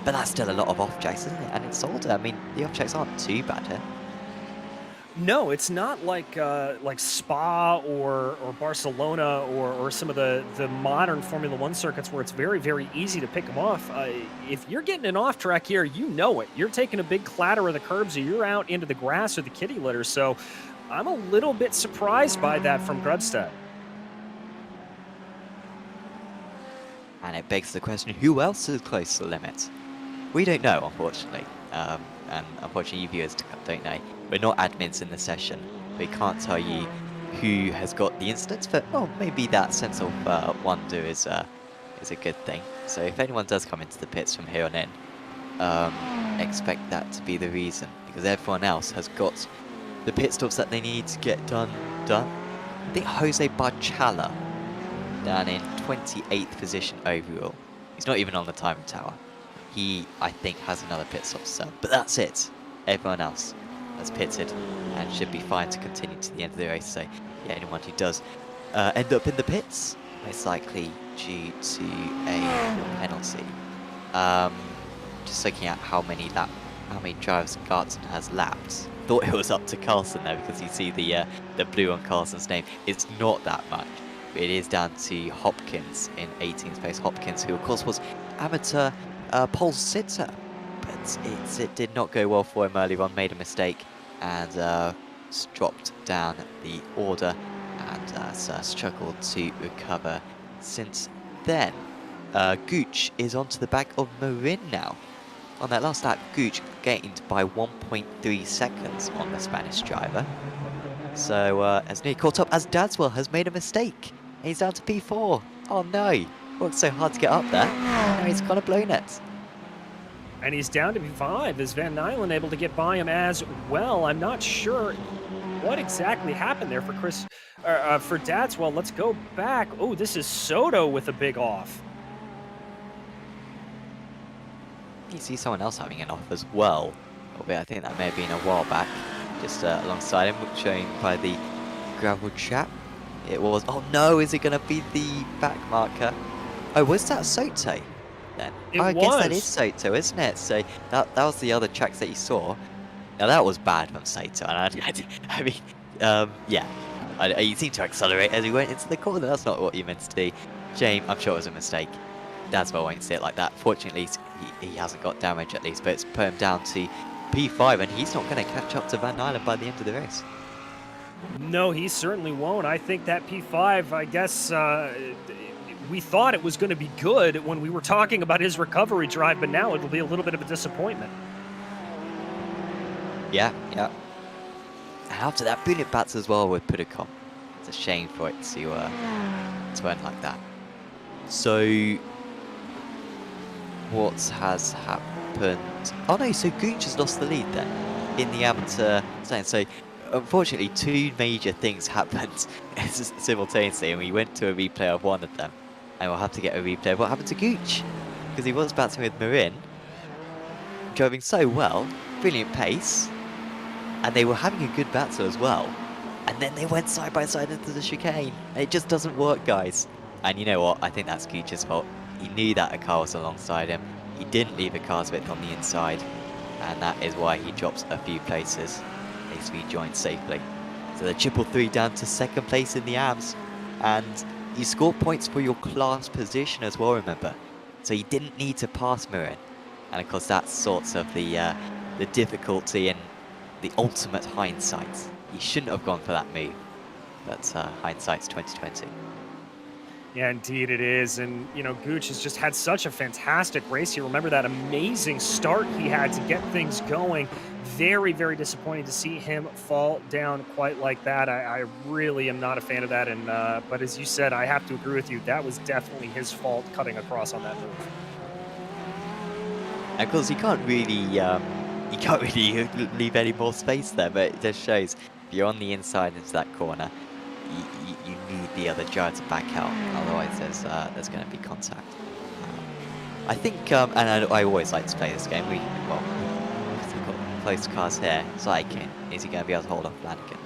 But that's still a lot of off-jacks, isn't it? And it's Zolder. I mean, the off-jacks aren't too bad here. No, it's not like Spa or Barcelona or some of the modern Formula One circuits where it's very, very easy to pick them off. If you're getting an off track here, you know it. You're taking a big clatter of the curbs, or you're out into the grass or the kitty litter. So I'm a little bit surprised by that from Grubstad. And it begs the question, who else is close to the limit? We don't know, unfortunately. And unfortunately, you viewers don't know. We're not admins in the session. We can't tell you who has got the instance, but well, maybe that sense of wonder is a good thing. So if anyone does come into the pits from here on in, expect that to be the reason, because everyone else has got the pit stops that they need to get done. I think Jose Barchala down in 28th position overall. He's not even on the timing tower. He, I think, has another pit stop, so, but that's it. Everyone else has pitted and should be fine to continue to the end of the race. So, yeah, anyone who does end up in the pits, most likely due to a penalty. Just looking at how many drivers Garton has lapped. Thought it was up to Carlson there because you see the blue on Carlson's name. It's not that much. It is down to Hopkins in 18th place. Hopkins, who of course was amateur pole sitter, but it did not go well for him earlier on. Made a mistake and dropped down the order and struggled to recover since then. Gooch is onto the back of Marin now. On that last lap, Gooch gained by 1.3 seconds on the Spanish driver. So, as nearly caught up as Dadswell has made a mistake. He's down to P4. Oh no, worked so hard to get up there. Now he's kind of blown it. And he's down to P5. Is Van Nylen able to get by him as well? I'm not sure what exactly happened there for for Dadswell. Let's go back. Oh, this is Soto with a big off. You see someone else having an off as well. Albeit I think that may have been a while back. Just alongside him, showing by the gravel trap. It was, oh no, is it going to be the back marker? Oh, was that Soto then? I guess that is Soto, isn't it? So that was the other tracks that you saw. Now that was bad from Soto, and I mean, yeah. You seem to accelerate as he went into the corner. That's not what you meant to do. Shame, I'm sure it was a mistake. Dadswell won't see it like that. Fortunately, he hasn't got damage at least, but it's put him down to P5, and he's not going to catch up to Van Nylen by the end of the race. No, he certainly won't. I think that P5, I guess, we thought it was going to be good when we were talking about his recovery drive, but now it'll be a little bit of a disappointment. Yeah. And after that, brilliant bats as well with Pudicom. It's a shame for it to end like that. So, what has happened? Oh no, so Gooch has lost the lead then in the amateur zone. So, unfortunately, two major things happened simultaneously, and we went to a replay of one of them. And we'll have to get a replay of what happened to Gooch, because he was battling with Marin, driving so well, brilliant pace, and they were having a good battle as well. And then they went side by side into the chicane. And it just doesn't work, guys. And you know what? I think that's Gooch's fault. He knew that a car was alongside him. He didn't leave a car's width on the inside, and that is why he drops a few places. Needs to be joined safely. So the 333 down to second place in the AMS, and you score points for your class position as well, remember. So you didn't need to pass Marin, and of course that's sorts of the difficulty and the ultimate hindsight. You shouldn't have gone for that move, but hindsight's 2020. Yeah, indeed it is. And, you know, Gooch has just had such a fantastic race here. Remember that amazing start he had to get things going. Very, very disappointing to see him fall down quite like that. I really am not a fan of that. And but as you said, I have to agree with you. That was definitely his fault cutting across on that move. And of course, you can't really leave any more space there, but it just shows if you're on the inside into that corner, you need the other driver to back out, otherwise there's going to be contact. I think, and I always like to play this game. We've got close cars here. Zykin, is he going to be able to hold off Flanagan?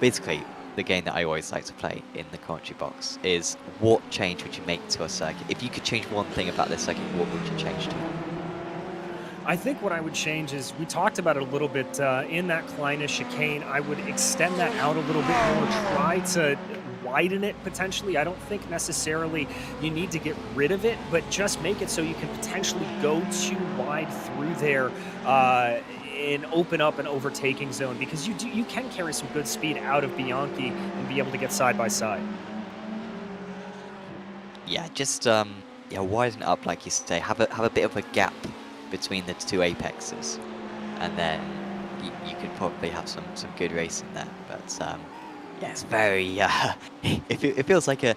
Basically, the game that I always like to play in the commentary box is, what change would you make to a circuit? If you could change one thing about this circuit, what would you change to? I think what I would change is, we talked about it a little bit in that Kleine chicane. I would extend that out a little bit more, try to widen it potentially. I don't think necessarily you need to get rid of it, but just make it so you can potentially go too wide through there and open up an overtaking zone, because you can carry some good speed out of Bianchi and be able to get side by side. Yeah, just widen it up, like you say. Have a bit of a gap between the two apexes, and then you could probably have some good racing there. But yeah, it's very it feels like a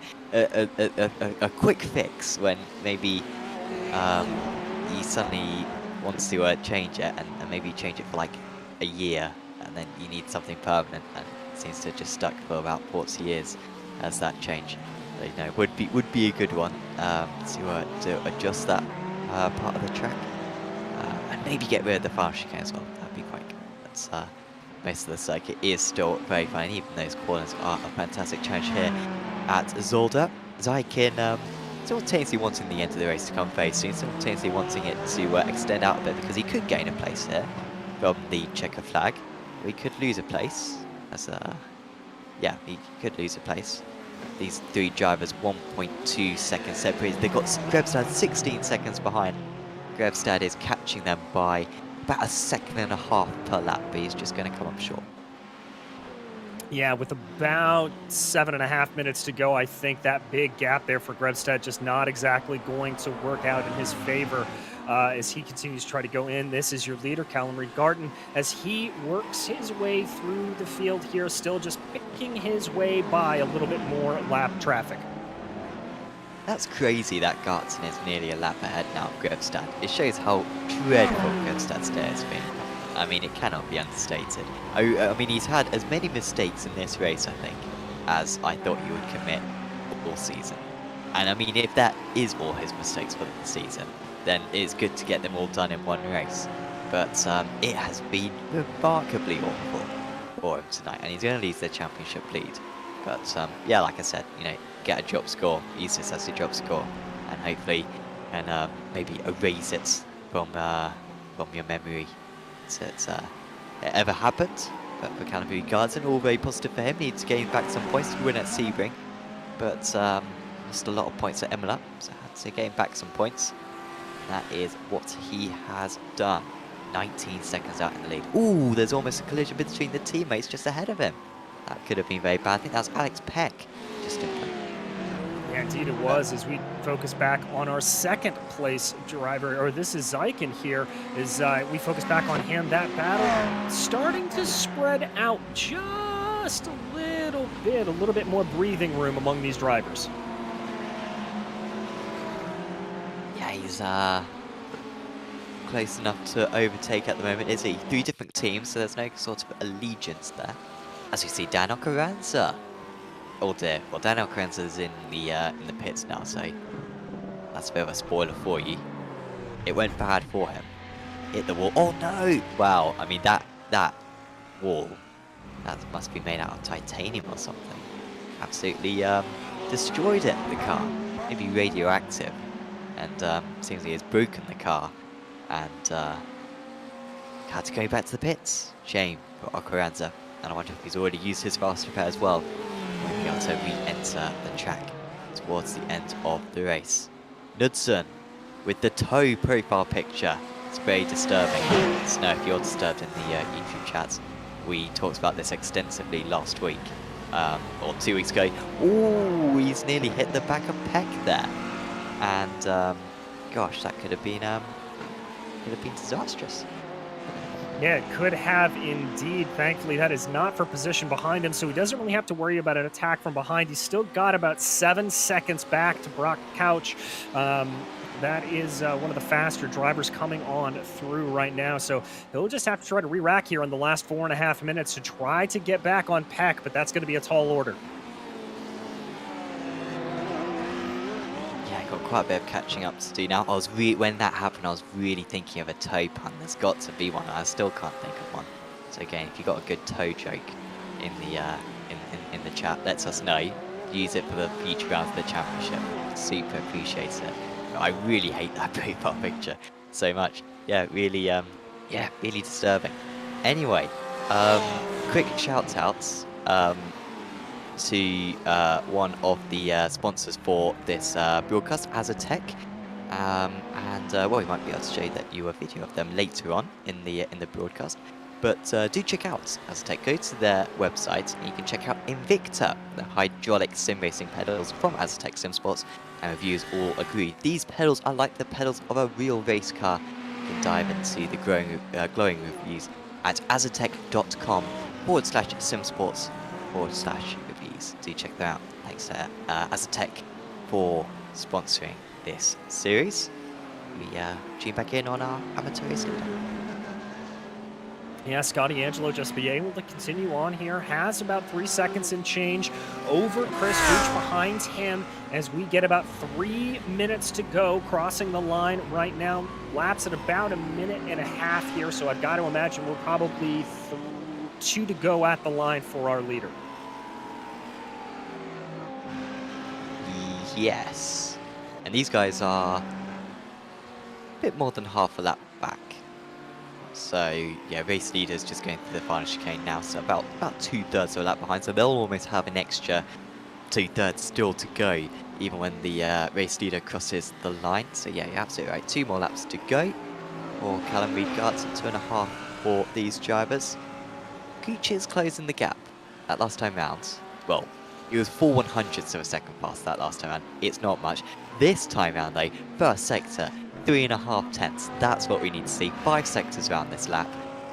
quick fix when maybe he suddenly wants to change it, and maybe change it for like a year, and then you need something permanent, and it seems to have just stuck for about 40 years as that change. So, you know, would be a good one to adjust that part of the track. And maybe get rid of the far chicane as well. That'd be quite good. That's, most of the circuit is still very fun. Even those corners are a fantastic challenge here at Zolder. Zykin simultaneously wanting the end of the race to come very soon, simultaneously wanting it to extend out a bit, because he could gain a place here from the checker flag. We could lose a place. Yeah, he could lose a place. These three drivers 1.2 seconds separated. They've got Grebstad 16 seconds behind. Grebstad is catching them by about 1.5 seconds per lap, but he's just going to come up short. Yeah, with about 7.5 minutes to go, I think that big gap there for Grevstedt just not exactly going to work out in his favor as he continues to try to go in. This is your leader, Callum Reed-Garten, as he works his way through the field here, still just picking his way by a little bit more lap traffic. That's crazy that Garten is nearly a lap ahead now of Grevstedt. It shows how dreadful Grevstedt's day has been. I mean, it cannot be understated. I mean, he's had as many mistakes in this race, I think, as I thought he would commit all season. And I mean, if that is all his mistakes for the season, then it's good to get them all done in one race. But it has been remarkably awful for him tonight, and he's going to lose the championship lead. But yeah, like I said, you know, get a drop score, use this as a drop score, and hopefully can maybe erase it from your memory. It ever happened, but for Callum Reed-Garten, all very positive for him. Needs to gain back some points to win at Sebring, but lost a lot of points at Imola, so had to gain back some points. That is what he has done. 19 seconds out in the lead. Ooh, there's almost a collision between the teammates just ahead of him. That could have been very bad. I think that was Alex Peck just in front. Yeah, indeed it was, as we focus back on our second place driver, or this is Zyken here, as we focus back on him. That battle starting to spread out just a little bit more breathing room among these drivers. Yeah, he's close enough to overtake at the moment, is he? 3 different teams, so there's no sort of allegiance there. As we see, Dan Ocaranza. Oh dear, well, Dan Ocaranza's in the pits now, so that's a bit of a spoiler for you. It went bad for him. Hit the wall. Oh no! Wow, I mean that wall, that must be made out of titanium or something. Absolutely destroyed it, the car. Maybe radioactive, and seems he has broken the car, and had to go back to the pits. Shame for Ocaranza, and I wonder if he's already used his fast repair as well. Might be able to re-enter the track towards the end of the race. Knudsen with the toe profile picture. It's very disturbing. Let know if you're disturbed in the YouTube chats. We talked about this extensively last week, or 2 weeks ago. Ooh, he's nearly hit the back of Peck there, and gosh, that could have been disastrous. Yeah, it could have indeed. Thankfully, that is not for position behind him, so he doesn't really have to worry about an attack from behind. He's still got about 7 seconds back to Brock Couch. That is one of the faster drivers coming on through right now, so he'll just have to try to re-rack here in the last 4.5 minutes to try to get back on Peck, but that's going to be a tall order. Got quite a bit of catching up to do now. When that happened, I was really thinking of a toe pun. There's got to be one. I still can't think of one. So again, if you've got a good toe joke in the chat, let us know. Use it for the future rounds of the championship. Super appreciate it. But I really hate that profile picture so much. Yeah, really disturbing. Anyway, quick shout outs. To one of the sponsors for this broadcast, Asetek, and well, we might be able to show you a video of them later on in the broadcast. But do check out Asetek. Go to their website, and you can check out Invicta, the hydraulic sim racing pedals from Asetek SimSports, and reviewers all agree these pedals are like the pedals of a real race car. You can dive into the glowing reviews at asetek.com/simsports/reviews. Do check them out. Thanks to Asetek for sponsoring this series. We tune back in on our amateur race leader. Yeah, Scotty Angelo just be able to continue on here. Has about 3 seconds and change over Chris Gooch behind him as we get about 3 minutes to go. Crossing the line right now. Laps at about 1.5 minutes here, so I've got to imagine we're probably 2 to go at the line for our leader. Yes, and these guys are a bit more than half a lap back. So yeah, race leaders just going through the final chicane now, so about 2/3 of a lap behind. So they'll almost have an extra 2/3 still to go, even when the race leader crosses the line. So yeah, you're absolutely right. 2 more laps to go for Callum Reed-Garten, 2.5 for these drivers. Gooch is closing the gap. that last time round, well, it was 4/100ths of a second fast that last time round. It's not much. This time round though, first sector, 3.5 tenths. That's what we need to see. 5 sectors around this lap.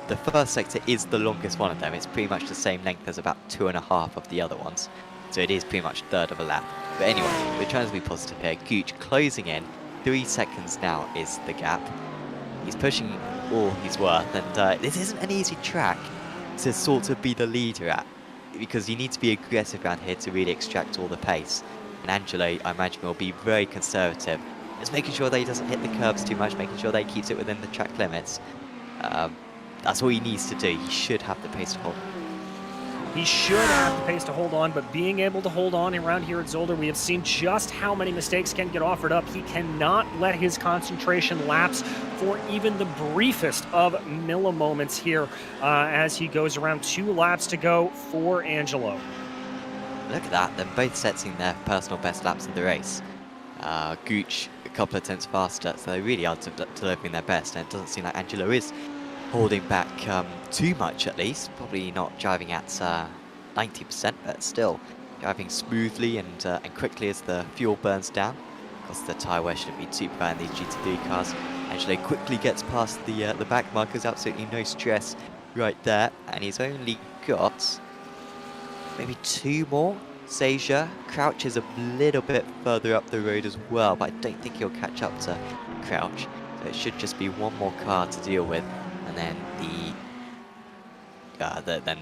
The first sector is the longest one of them. It's pretty much the same length as about 2.5 of the other ones. So it is pretty much a third of a lap. But anyway, we're trying to be positive here. Gooch closing in. 3 seconds now is the gap. He's pushing all he's worth, and this isn't an easy track to sort of be the leader at, because you need to be aggressive around here to really extract all the pace. And Angelo, I imagine, will be very conservative. Just making sure that he doesn't hit the curbs too much, making sure that he keeps it within the track limits. That's all he needs to do. He should have the pace to hold. He should have the pace to hold on, but being able to hold on around here at Zolder, we have seen just how many mistakes can get offered up. He cannot let his concentration lapse for even the briefest of millimoments here as he goes around 2 laps to go for Angelo. Look at that, they're both setting their personal best laps of the race. Gooch a couple of tenths faster, so they really are delivering their best, and it doesn't seem like Angelo is holding back too much at least. Probably not driving at 90%, but still driving smoothly and quickly as the fuel burns down. Of course, the tyre wear shouldn't be too bad in these GT3 cars. Angelo quickly gets past the back markers, absolutely no stress right there, and he's only got maybe 2 more. Seja, Crouch is a little bit further up the road as well, but I don't think he'll catch up to Crouch. So it should just be 1 more car to deal with, and then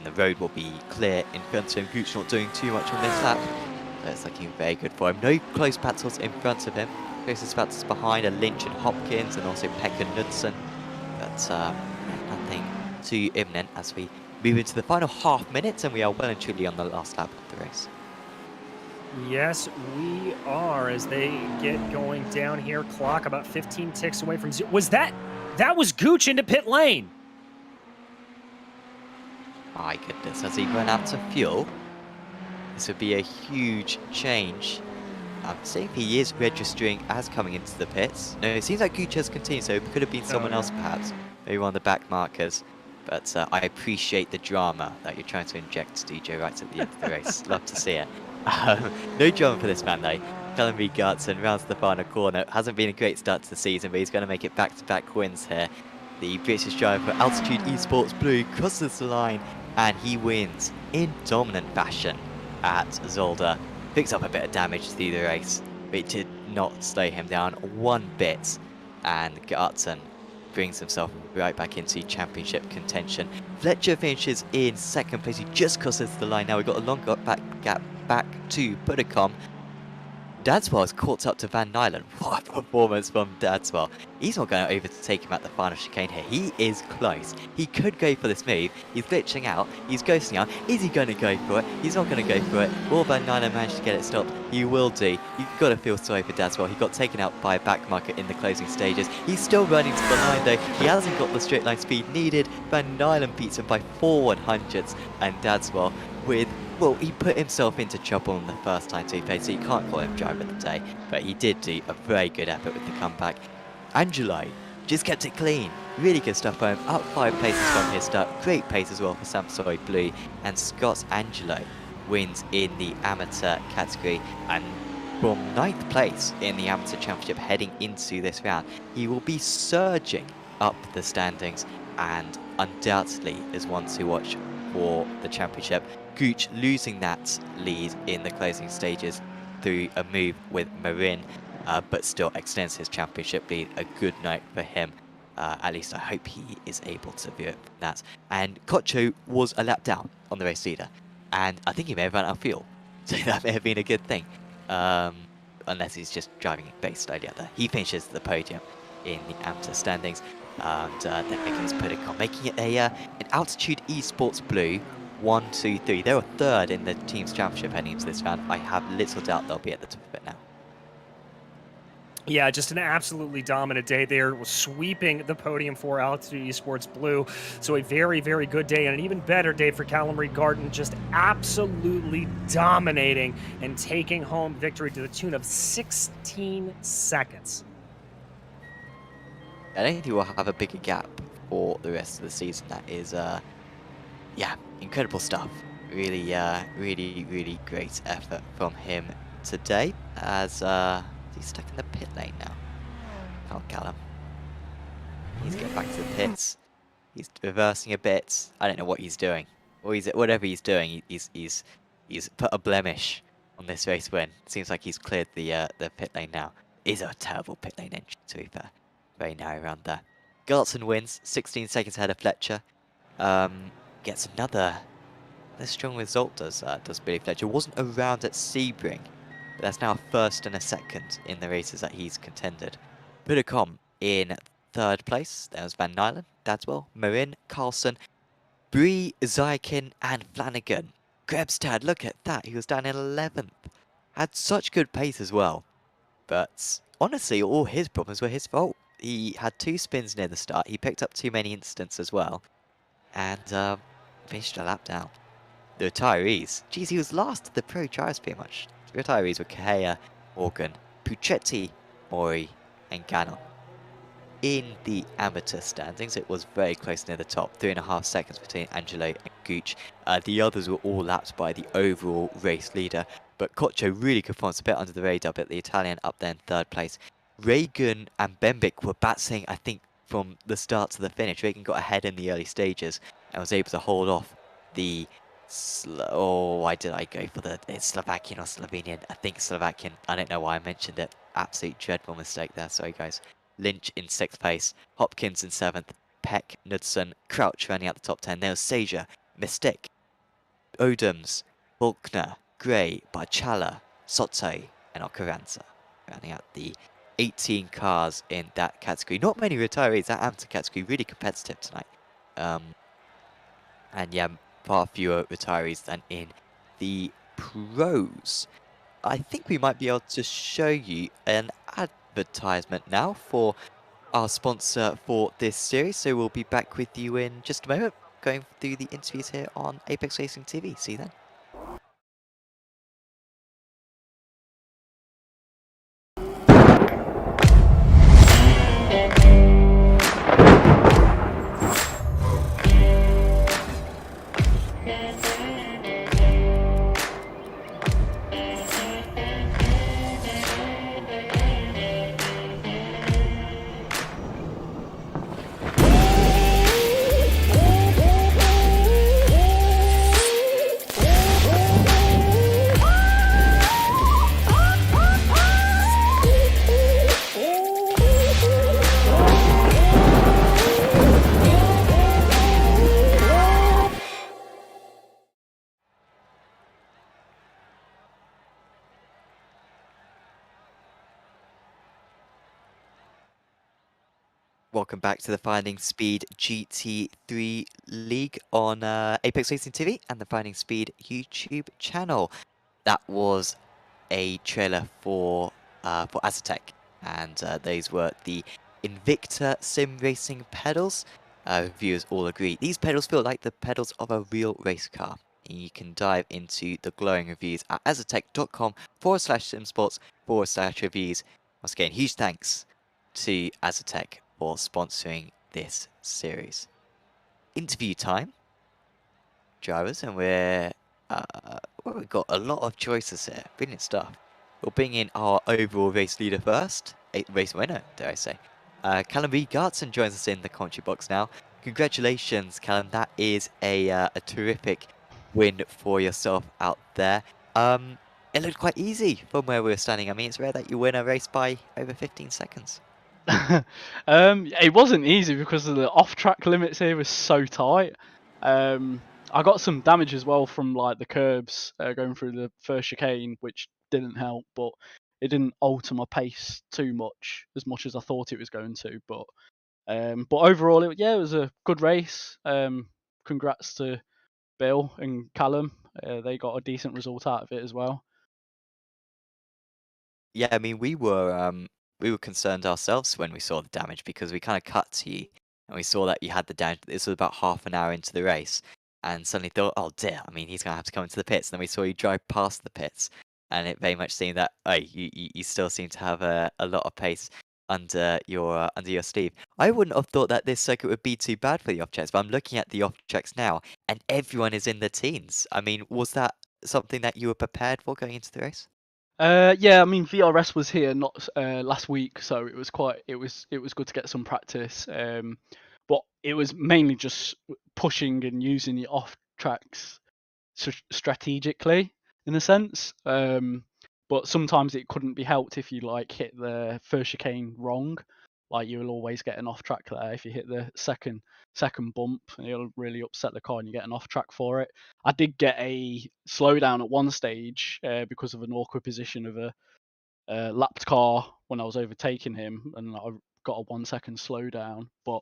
the road will be clear in front of him. Gooch not doing too much on this lap, so it's looking very good for him. No close battles in front of him. Closest battles behind are Lynch and Hopkins, and also Peck and Knudsen, but nothing too imminent as we move into the final half minute, and we are well and truly on the last lap of the race. Yes, we are, as they get going down here. Clock about 15 ticks away from 0. Was that was Gooch into pit lane? My goodness, has he run out of fuel? This would be a huge change. I'm seeing if he is registering as coming into the pits. No, it seems like Gooch has continued, so it could have been someone else perhaps. Maybe one of the back markers. But I appreciate the drama that you're trying to inject, DJ, right at the end of the race. Love to see it. No drama for this man though. Callum Gutson rounds the final corner. Hasn't been a great start to the season, but he's going to make it back-to-back wins here. The British driver for Altitude Esports Blue crosses the line, and he wins in dominant fashion at Zolder. Picks up a bit of damage through the race, but it did not slow him down one bit, and Gutson brings himself right back into championship contention. Fletcher finishes in 2nd place. He just crosses the line. Now we've got a long gap back to Buddicom. Dadswell has caught up to Van Nylen. What a performance from Dadswell. He's not going to overtake him at the final chicane here. He is close. He could go for this move. He's glitching out. He's ghosting out. Is he going to go for it? He's not going to go for it. Will Van Nylen manage to get it stopped? He will do. You've got to feel sorry for Dadswell. He got taken out by a back marker in the closing stages. He's still running to the line though. He hasn't got the straight line speed needed. Van Nylen beats him by 4/100ths, and Dadswell with... well, he put himself into trouble in the first time he played, so you can't call him driver of the day. But he did do a very good effort with the comeback. Angelo just kept it clean. Really good stuff by him. Up 5 places from his start. Great pace as well for Samsoi Blue. And Scott Angelo wins in the amateur category. And from 9th place in the amateur championship heading into this round, he will be surging up the standings and undoubtedly is one to watch for the championship. Gooch losing that lead in the closing stages through a move with Marin, but still extends his championship lead. A good night for him. At least I hope he is able to view it from that. And Kocho was a lap down on the race leader, and I think he may have run out of fuel, so that may have been a good thing. Unless he's just driving it very slowly out there. He finishes the podium in the amateur standings, and then Nicholas Puddicombe making it an Altitude Esports Blue 1, 2, 3. They were 3rd in the team's championship heading into this round. I have little doubt they'll be at the top of it now. Yeah, just an absolutely dominant day there, sweeping the podium for Altitude Esports Blue. So a very, very good day, and an even better day for Callum Garden, just absolutely dominating and taking home victory to the tune of 16 seconds. I don't think he will have a bigger gap for the rest of the season. That is, yeah, incredible stuff. Really great effort from him today. As he's stuck in the pit lane now. Oh, Callum. He's getting back to the pits. He's reversing a bit. I don't know what he's doing. Or whatever he's doing. He's put a blemish on this race win. Seems like he's cleared the pit lane now. Is a terrible pit lane entry, to be fair. Very narrow around there. Gartson wins, 16 seconds ahead of Fletcher. Gets another strong result, does Billy Fletcher. Wasn't around at Sebring, but that's now a first and a second in the races that he's contended. Budacom in third place. There was Van Nylen, Dadswell, Marin, Carlson, Bree, Zykin, and Flanagan. Grebstad, look at that. He was down in 11th. Had such good pace as well. But honestly, all his problems were his fault. He had 2 spins near the start. He picked up too many incidents as well. And finished a lap down. The retirees. Geez, he was last at the Pro Trials pretty much. The retirees were Kahea, Morgan, Puccetti, Mori, and Gannon. In the amateur standings, it was very close near the top, 3.5 seconds between Angelo and Gooch. The others were all lapped by the overall race leader, but Coccio really could perform a bit under the radar, but the Italian up there in third place. Reagan and Bembic were battling, I think, from the start to the finish. Reagan got ahead in the early stages and was able to hold off the why did I go for it's Slovakian or Slovenian? I think Slovakian. I don't know why I mentioned it. Absolute dreadful mistake there. Sorry, guys. Lynch in 6th place. Hopkins in 7th. Peck, Knudsen, Crouch running out the top 10. There was Seja, Mystic, Odoms, Faulkner, Gray, Barchala, Soto, and Okaranza. Rounding out the 18 cars in that category. Not many retirees. That amateur category really competitive tonight. And yeah, far fewer retirees than in the pros. I think we might be able to show you an advertisement now for our sponsor for this series. So we'll be back with you in just a moment, going through the interviews here on Apex Racing TV. See you then. Welcome back to the Finding Speed GT3 League on Apex Racing TV and the Finding Speed YouTube channel. That was a trailer for Asetek, and those were the Invicta sim racing pedals. Reviewers all agree these pedals feel like the pedals of a real race car. And you can dive into the glowing reviews at asetek.com/simsports/reviews. Once again, huge thanks to Asetek for sponsoring this series. Interview time, drivers, and we've got a lot of choices here. Brilliant stuff. We'll bring in our overall race leader first, race winner, dare I say. Callum B. Gartson joins us in the commentary box now. Congratulations, Callum. That is a terrific win for yourself out there. It looked quite easy from where we were standing. I mean, it's rare that you win a race by over 15 seconds. It wasn't easy because of the off-track limits here was so tight. I got some damage as well from like the curbs going through the first chicane, which didn't help, but it didn't alter my pace too much as I thought it was going to. But overall, it was a good race. Congrats to Bill and Callum. They got a decent result out of it as well. Yeah, I mean, we were concerned ourselves when we saw the damage because we kind of cut to you and we saw that you had the damage. This was about half an hour into the race, and suddenly thought, oh dear, I mean, he's gonna have to come into the pits. And then we saw you drive past the pits, and it very much seemed that you still seem to have a lot of pace. under your sleeve. I wouldn't have thought that this circuit would be too bad for the off tracks, but I'm looking at the off tracks now, and everyone is in the teens. I mean, was that something that you were prepared for going into the race? Yeah, I mean VRS was here not last week, so it was good to get some practice. But it was mainly just pushing and using the off tracks strategically in a sense. But sometimes it couldn't be helped if you like hit the first chicane wrong. Like you'll always get an off track there if you hit the second bump, and it'll really upset the car, and you get an off track for it. I did get a slowdown at one stage because of an awkward position of a lapped car when I was overtaking him, and I got a 1 second slowdown. But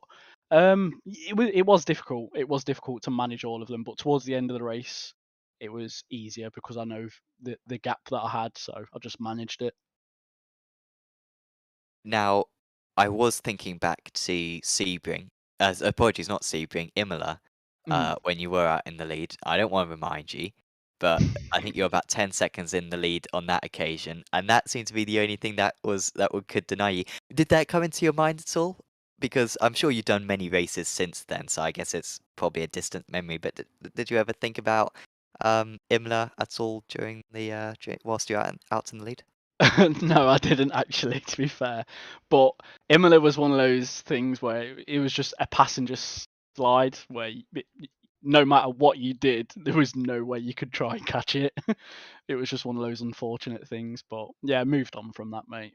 it was difficult. It was difficult to manage all of them. But towards the end of the race, it was easier because I know the gap that I had, so I just managed it. Now, I was thinking back to Sebring, apologies, not Sebring, Imola, when you were out in the lead. I don't want to remind you, but I think you're about 10 seconds in the lead on that occasion, and that seemed to be the only thing could deny you. Did that come into your mind at all? Because I'm sure you've done many races since then, so I guess it's probably a distant memory. But did you ever think about Imola at all during whilst you're out in the lead? No, I didn't actually, to be fair. But Imola was one of those things where it was just a passenger slide where no matter what you did, there was no way you could try and catch it. It was just one of those unfortunate things. But yeah, moved on from that, mate.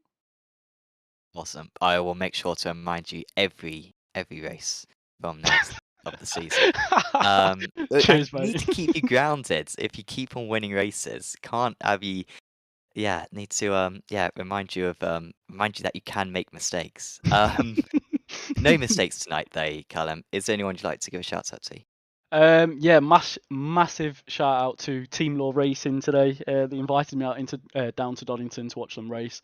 Awesome. I will make sure to remind you every race from now of the season. I Cheers, need mate. to keep you grounded. If you keep on winning races, can't have you. Yeah, need to remind you that you can make mistakes. No mistakes tonight, though, Callum. Is there anyone you'd like to give a shout out to? Yeah, massive shout out to Team Law Racing today. They invited me out into down to Doddington to watch them race.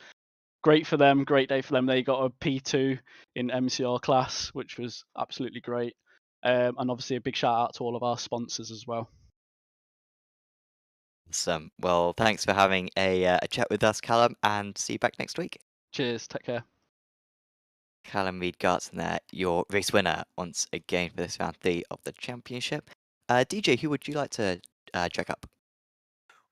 Great for them, great day for them. They got a P2 in MCR class, which was absolutely great. And obviously a big shout out to all of our sponsors as well. Awesome. Well, thanks for having a chat with us, Callum, and see you back next week. Cheers, take care. Callum Reed Gartson there, your race winner once again for this round 3 of the championship. DJ, who would you like to check up?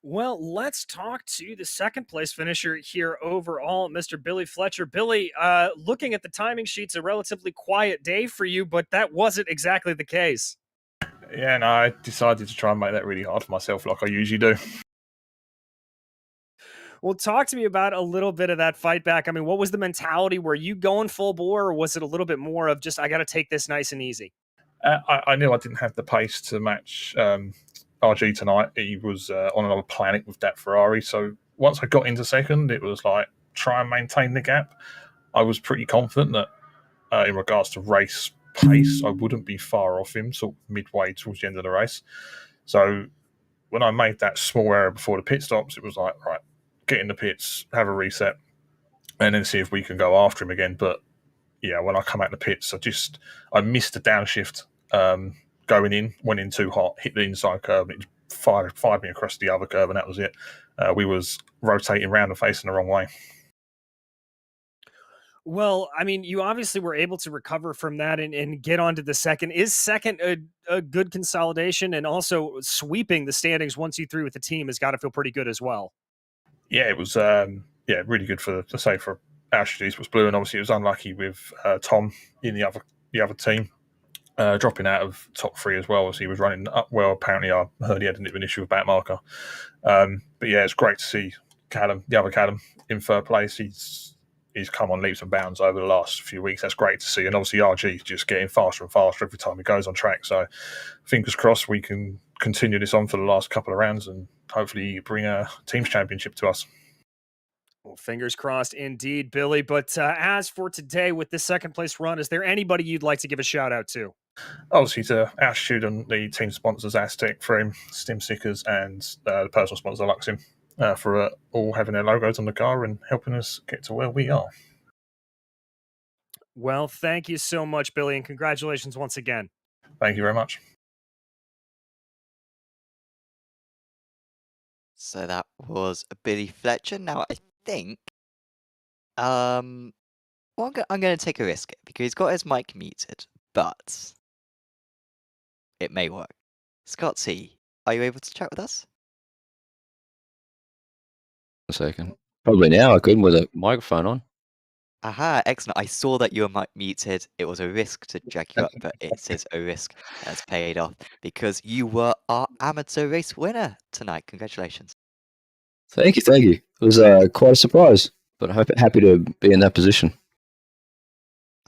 Well, let's talk to the second place finisher here overall, Mr. Billy Fletcher. Billy, looking at the timing sheets, a relatively quiet day for you, but that wasn't exactly the case. Yeah, no, I decided to try and make that really hard for myself like I usually do. Well, talk to me about a little bit of that fight back. I mean, what was the mentality? Were you going full bore, or was it a little bit more of just, I got to take this nice and easy? I knew I didn't have the pace to match RG tonight. He was on another planet with that Ferrari. So once I got into second, it was like, try and maintain the gap. I was pretty confident that in regards to race pace, I wouldn't be far off him, sort of midway towards the end of the race. So when I made that small error before the pit stops, it was like, right, get in the pits, have a reset, and then see if we can go after him again. But yeah, when I come out the pits, I missed the downshift going in, went in too hot, hit the inside curve, and it just fired me across the other curve, and that was it. We was rotating around and facing the wrong way. Well, I mean, you obviously were able to recover from that and get onto the second. Is second a good consolidation? And also sweeping the standings 1, 2, 3 with the team has got to feel pretty good as well. Yeah, it was really good for Ashley Esports Blue, and obviously it was unlucky with Tom in the other team dropping out of top 3 as well as he was running up well. Apparently, I heard he had an issue with back marker. But yeah, it's great to see the other Callum, in third place. He's come on leaps and bounds over the last few weeks. That's great to see. And obviously RG is just getting faster and faster every time he goes on track. So fingers crossed we can continue this on for the last couple of rounds and hopefully bring a team's championship to us. Well, fingers crossed indeed, Billy. But as for today with this second place run, is there anybody you'd like to give a shout out to? Obviously to our student, the team sponsors Asetek Frame, Stim Stickers, and the personal sponsor Luxim for all having their logos on the car and helping us get to where we are. Well, thank you so much, Billy, and congratulations once again. Thank you very much. So that was Billy Fletcher. Now I think, well, Well, I'm going to take a risk because he's got his mic muted, but it may work. Scotty, are you able to chat with us? A second. Probably now I could with a microphone on. Aha, excellent. I saw that you were muted. It was a risk to jack you up, but it is a risk that's paid off because you were our amateur race winner tonight. Congratulations. Thank you, thank you. It was quite a surprise, but I'm happy to be in that position.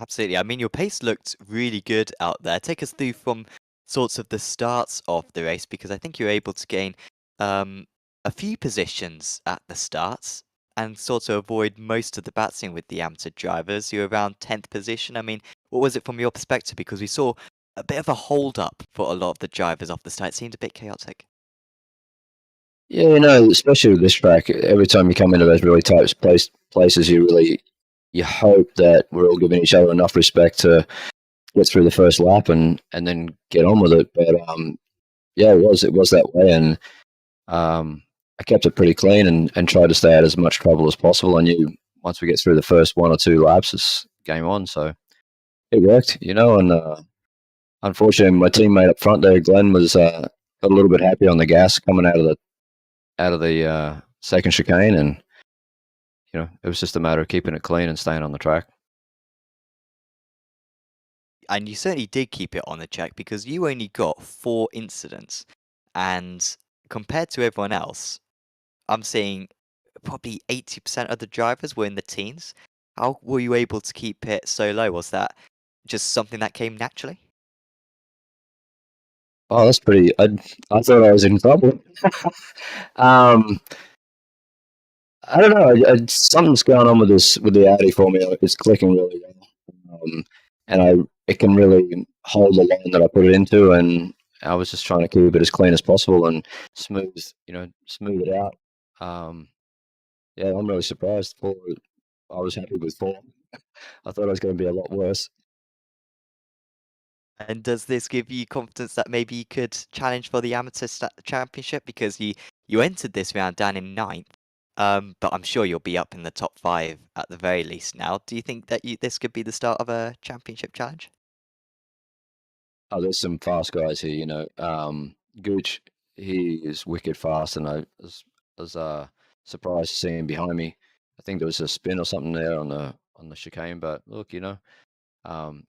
Absolutely. I mean, your pace looked really good out there. Take us through from sorts of the starts of the race because I think you were able to gain a few positions at the starts and sort of avoid most of the battling with the amateur drivers. You're around 10th position. I mean, what was it from your perspective? Because we saw a bit of a hold up for a lot of the drivers off the start. It seemed a bit chaotic. Yeah, you know, especially with this track, every time you come into those really tight places, you hope that we're all giving each other enough respect to get through the first lap and then get on with it. But yeah, it was that way, and I kept it pretty clean and tried to stay out as much trouble as possible. I knew once we get through the first 1 or 2 laps, it's game on. So it worked, you know. And unfortunately, my teammate up front there, Glenn, was got a little bit happy on the gas coming out of the second chicane, and you know, it was just a matter of keeping it clean and staying on the track. And you certainly did keep it on the check because you only got 4 incidents. And compared to everyone else, I'm seeing probably 80% of the drivers were in the teens. How were you able to keep it so low? Was that just something that came naturally? Oh, that's pretty. I thought I was in trouble. um, I don't know. Something's going on with the Audi for me. It's clicking really well, and it can really hold the line that I put it into, and I was just trying to keep it as clean as possible and smooth it out. Yeah, I'm really surprised. I was happy with 4. I thought it was going to be a lot worse. And does this give you confidence that maybe you could challenge for the amateur championship? Because you entered this round down in 9th, but I'm sure you'll be up in the top 5 at the very least now. Do you think that this could be the start of a championship challenge? Oh, there's some fast guys here, you know. Gooch, he is wicked fast, and I was surprised to see him behind me. I think there was a spin or something there on the chicane, but look, you know,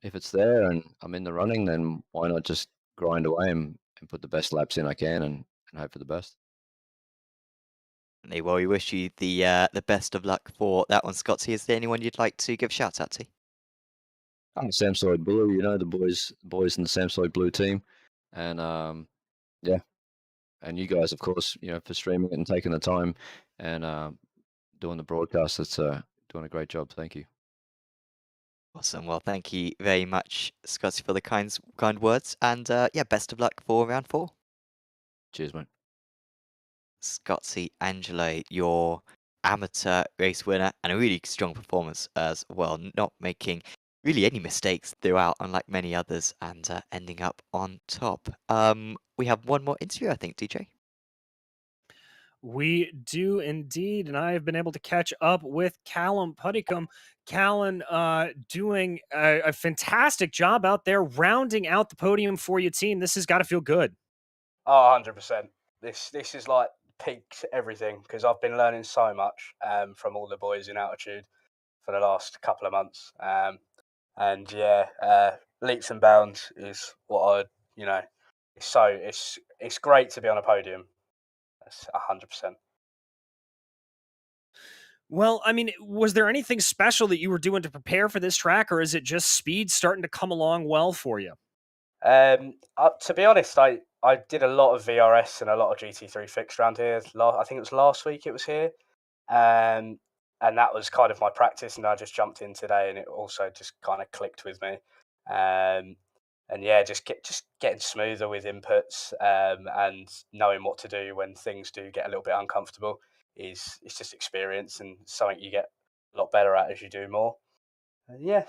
if it's there and I'm in the running, then why not just grind away and put the best laps in I can and hope for the best. Well, we wish you the best of luck for that one, Scotty. Is there anyone you'd like to give a shout out to? Samsoid Blue, you know, the boys in the Samsoid Blue team, and yeah, and you guys, of course, you know, for streaming it and taking the time and doing the broadcast. It's doing a great job. Thank you. Awesome. Well, thank you very much, Scotty, for the kind words, and yeah, best of luck for round 4. Cheers, mate. Scotty Angelo, your amateur race winner, and a really strong performance as well, not making really any mistakes throughout, unlike many others, and ending up on top. We have one more interview, I think, DJ. We do indeed, and I have been able to catch up with Callum Puddicombe. Callan doing a fantastic job out there, rounding out the podium for your team. This has got to feel good. Oh, 100%. This is like peaked everything because I've been learning so much from all the boys in altitude for the last couple of months. And yeah, leaps and bounds is what it's great to be on a podium. That's 100%. Well, I mean, was there anything special that you were doing to prepare for this track, or is it just speed starting to come along well for you? To be honest, I did a lot of VRS and a lot of GT3 fixed around here. I think it was last week it was here. And that was kind of my practice, and I just jumped in today, and it also just kind of clicked with me. And yeah, just getting smoother with inputs and knowing what to do when things do get a little bit uncomfortable it's just experience and something you get a lot better at as you do more. Yeah.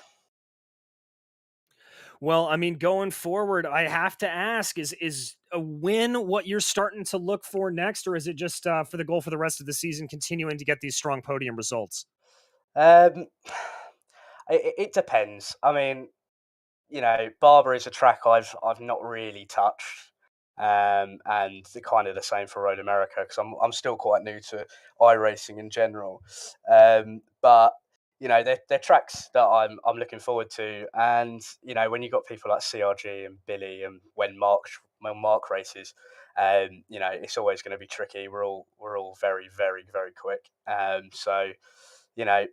Well, I mean, going forward, I have to ask: is a win what you're starting to look for next, or is it just for the goal for the rest of the season, continuing to get these strong podium results? Um, It depends. I mean, Barber is a track I've not really touched, and the kind of the same for Road America, because I'm still quite new to iRacing in general. But they're tracks that I'm looking forward to, and when you got people like CRG and Billy, and when Mark races, it's always going to be tricky. We're all very, very, very quick. So you know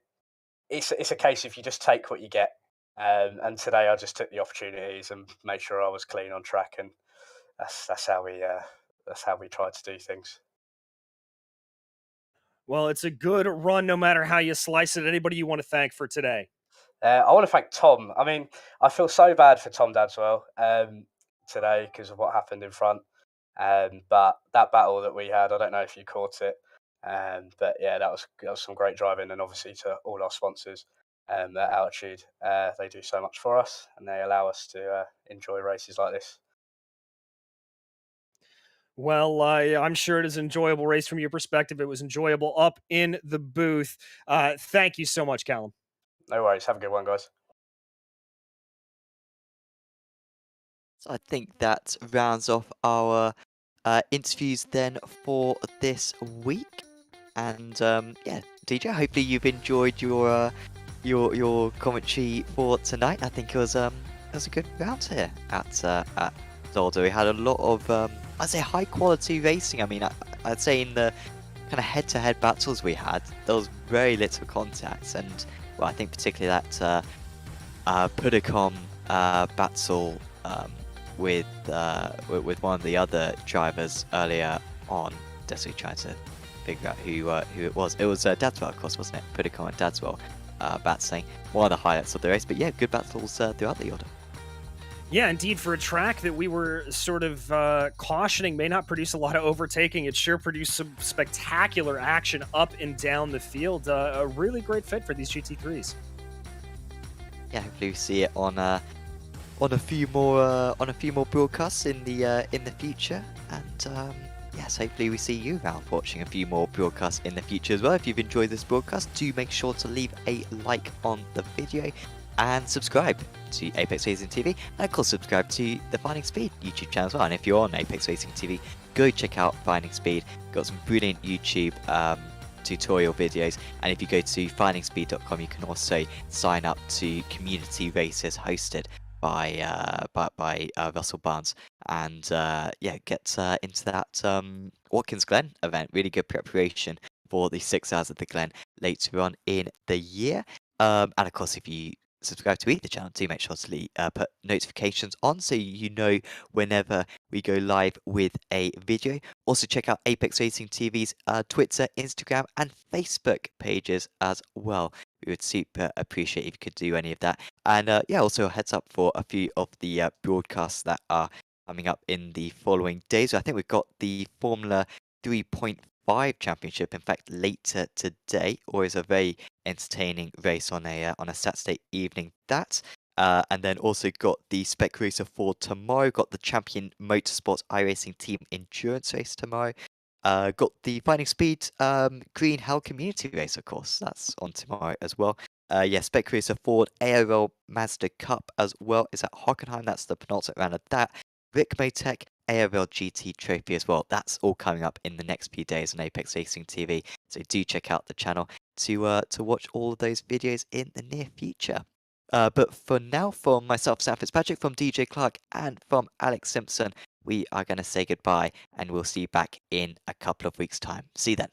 it's a case if you just take what you get. And today I just took the opportunities and made sure I was clean on track, and that's how we tried to do things. Well, it's a good run no matter how you slice it. Anybody you want to thank for today? I want to thank Tom. I mean, I feel so bad for Tom Dadswell today because of what happened in front. But that battle that we had, I don't know if you caught it. But yeah, that was some great driving, and obviously to all our sponsors at Altitude. They do so much for us, and they allow us to enjoy races like this. Well, I'm sure it is an enjoyable race from your perspective. It was enjoyable up in the booth. Thank you so much, Callum. No worries. Have a good one, guys. So I think that rounds off our interviews then for this week. And yeah, DJ, hopefully you've enjoyed your commentary for tonight. I think it was a good round here at Zolder. We had a lot of I'd say high quality racing. I mean, I'd say in the kind of head-to-head battles we had, there was very little contact, and well, I think particularly that Pudicom battle with one of the other drivers earlier on, desperately trying to figure out who it was. It was Dadswell, of course, wasn't it? Pudicom and Dadswell battling. One of the highlights of the race, but yeah, good battles throughout the order. Yeah, indeed, for a track that we were sort of cautioning may not produce a lot of overtaking, it sure produced some spectacular action up and down the field. A really great fit for these GT3s. Yeah, hopefully we see it on a few more broadcasts in the future, and yes, hopefully we see you around watching a few more broadcasts in the future as well. If you've enjoyed this broadcast, do make sure to leave a like on the video and subscribe to Apex Racing TV, and of course subscribe to the Finding Speed YouTube channel as well. And if you're on Apex Racing TV, go check out Finding Speed. Got some brilliant YouTube tutorial videos, and if you go to findingspeed.com, you can also sign up to community races hosted by Russell Barnes, and yeah, get into that Watkins Glen event. Really good preparation for the 6 hours of the Glen later on in the year. And of course, if you subscribe to either channel, do make sure to put notifications on so you know whenever we go live with a video. Also check out Apex Racing TV's Twitter, Instagram and Facebook pages as well. We would super appreciate if you could do any of that. And yeah, also a heads up for a few of the broadcasts that are coming up in the following days. I think we've got the Formula 3.5 Championship, in fact, later today, or is a very entertaining race on a Saturday evening. And then also got the Spec Racer for tomorrow. Got the Champion Motorsports iRacing Team Endurance race tomorrow. Got the Finding Speed Green Hell Community race, of course. That's on tomorrow as well. Yeah, Spec Racer Ford ARL Mazda Cup as well is at Hockenheim. That's the penultimate round of that. Rick Motec ARL GT Trophy as well. That's all coming up in the next few days on Apex Racing TV. So do check out the channel to watch all of those videos in the near future. But for now, from myself, Sam Fitzpatrick, from DJ Clark, and from Alex Simpson, we are going to say goodbye, and we'll see you back in a couple of weeks' time. See you then.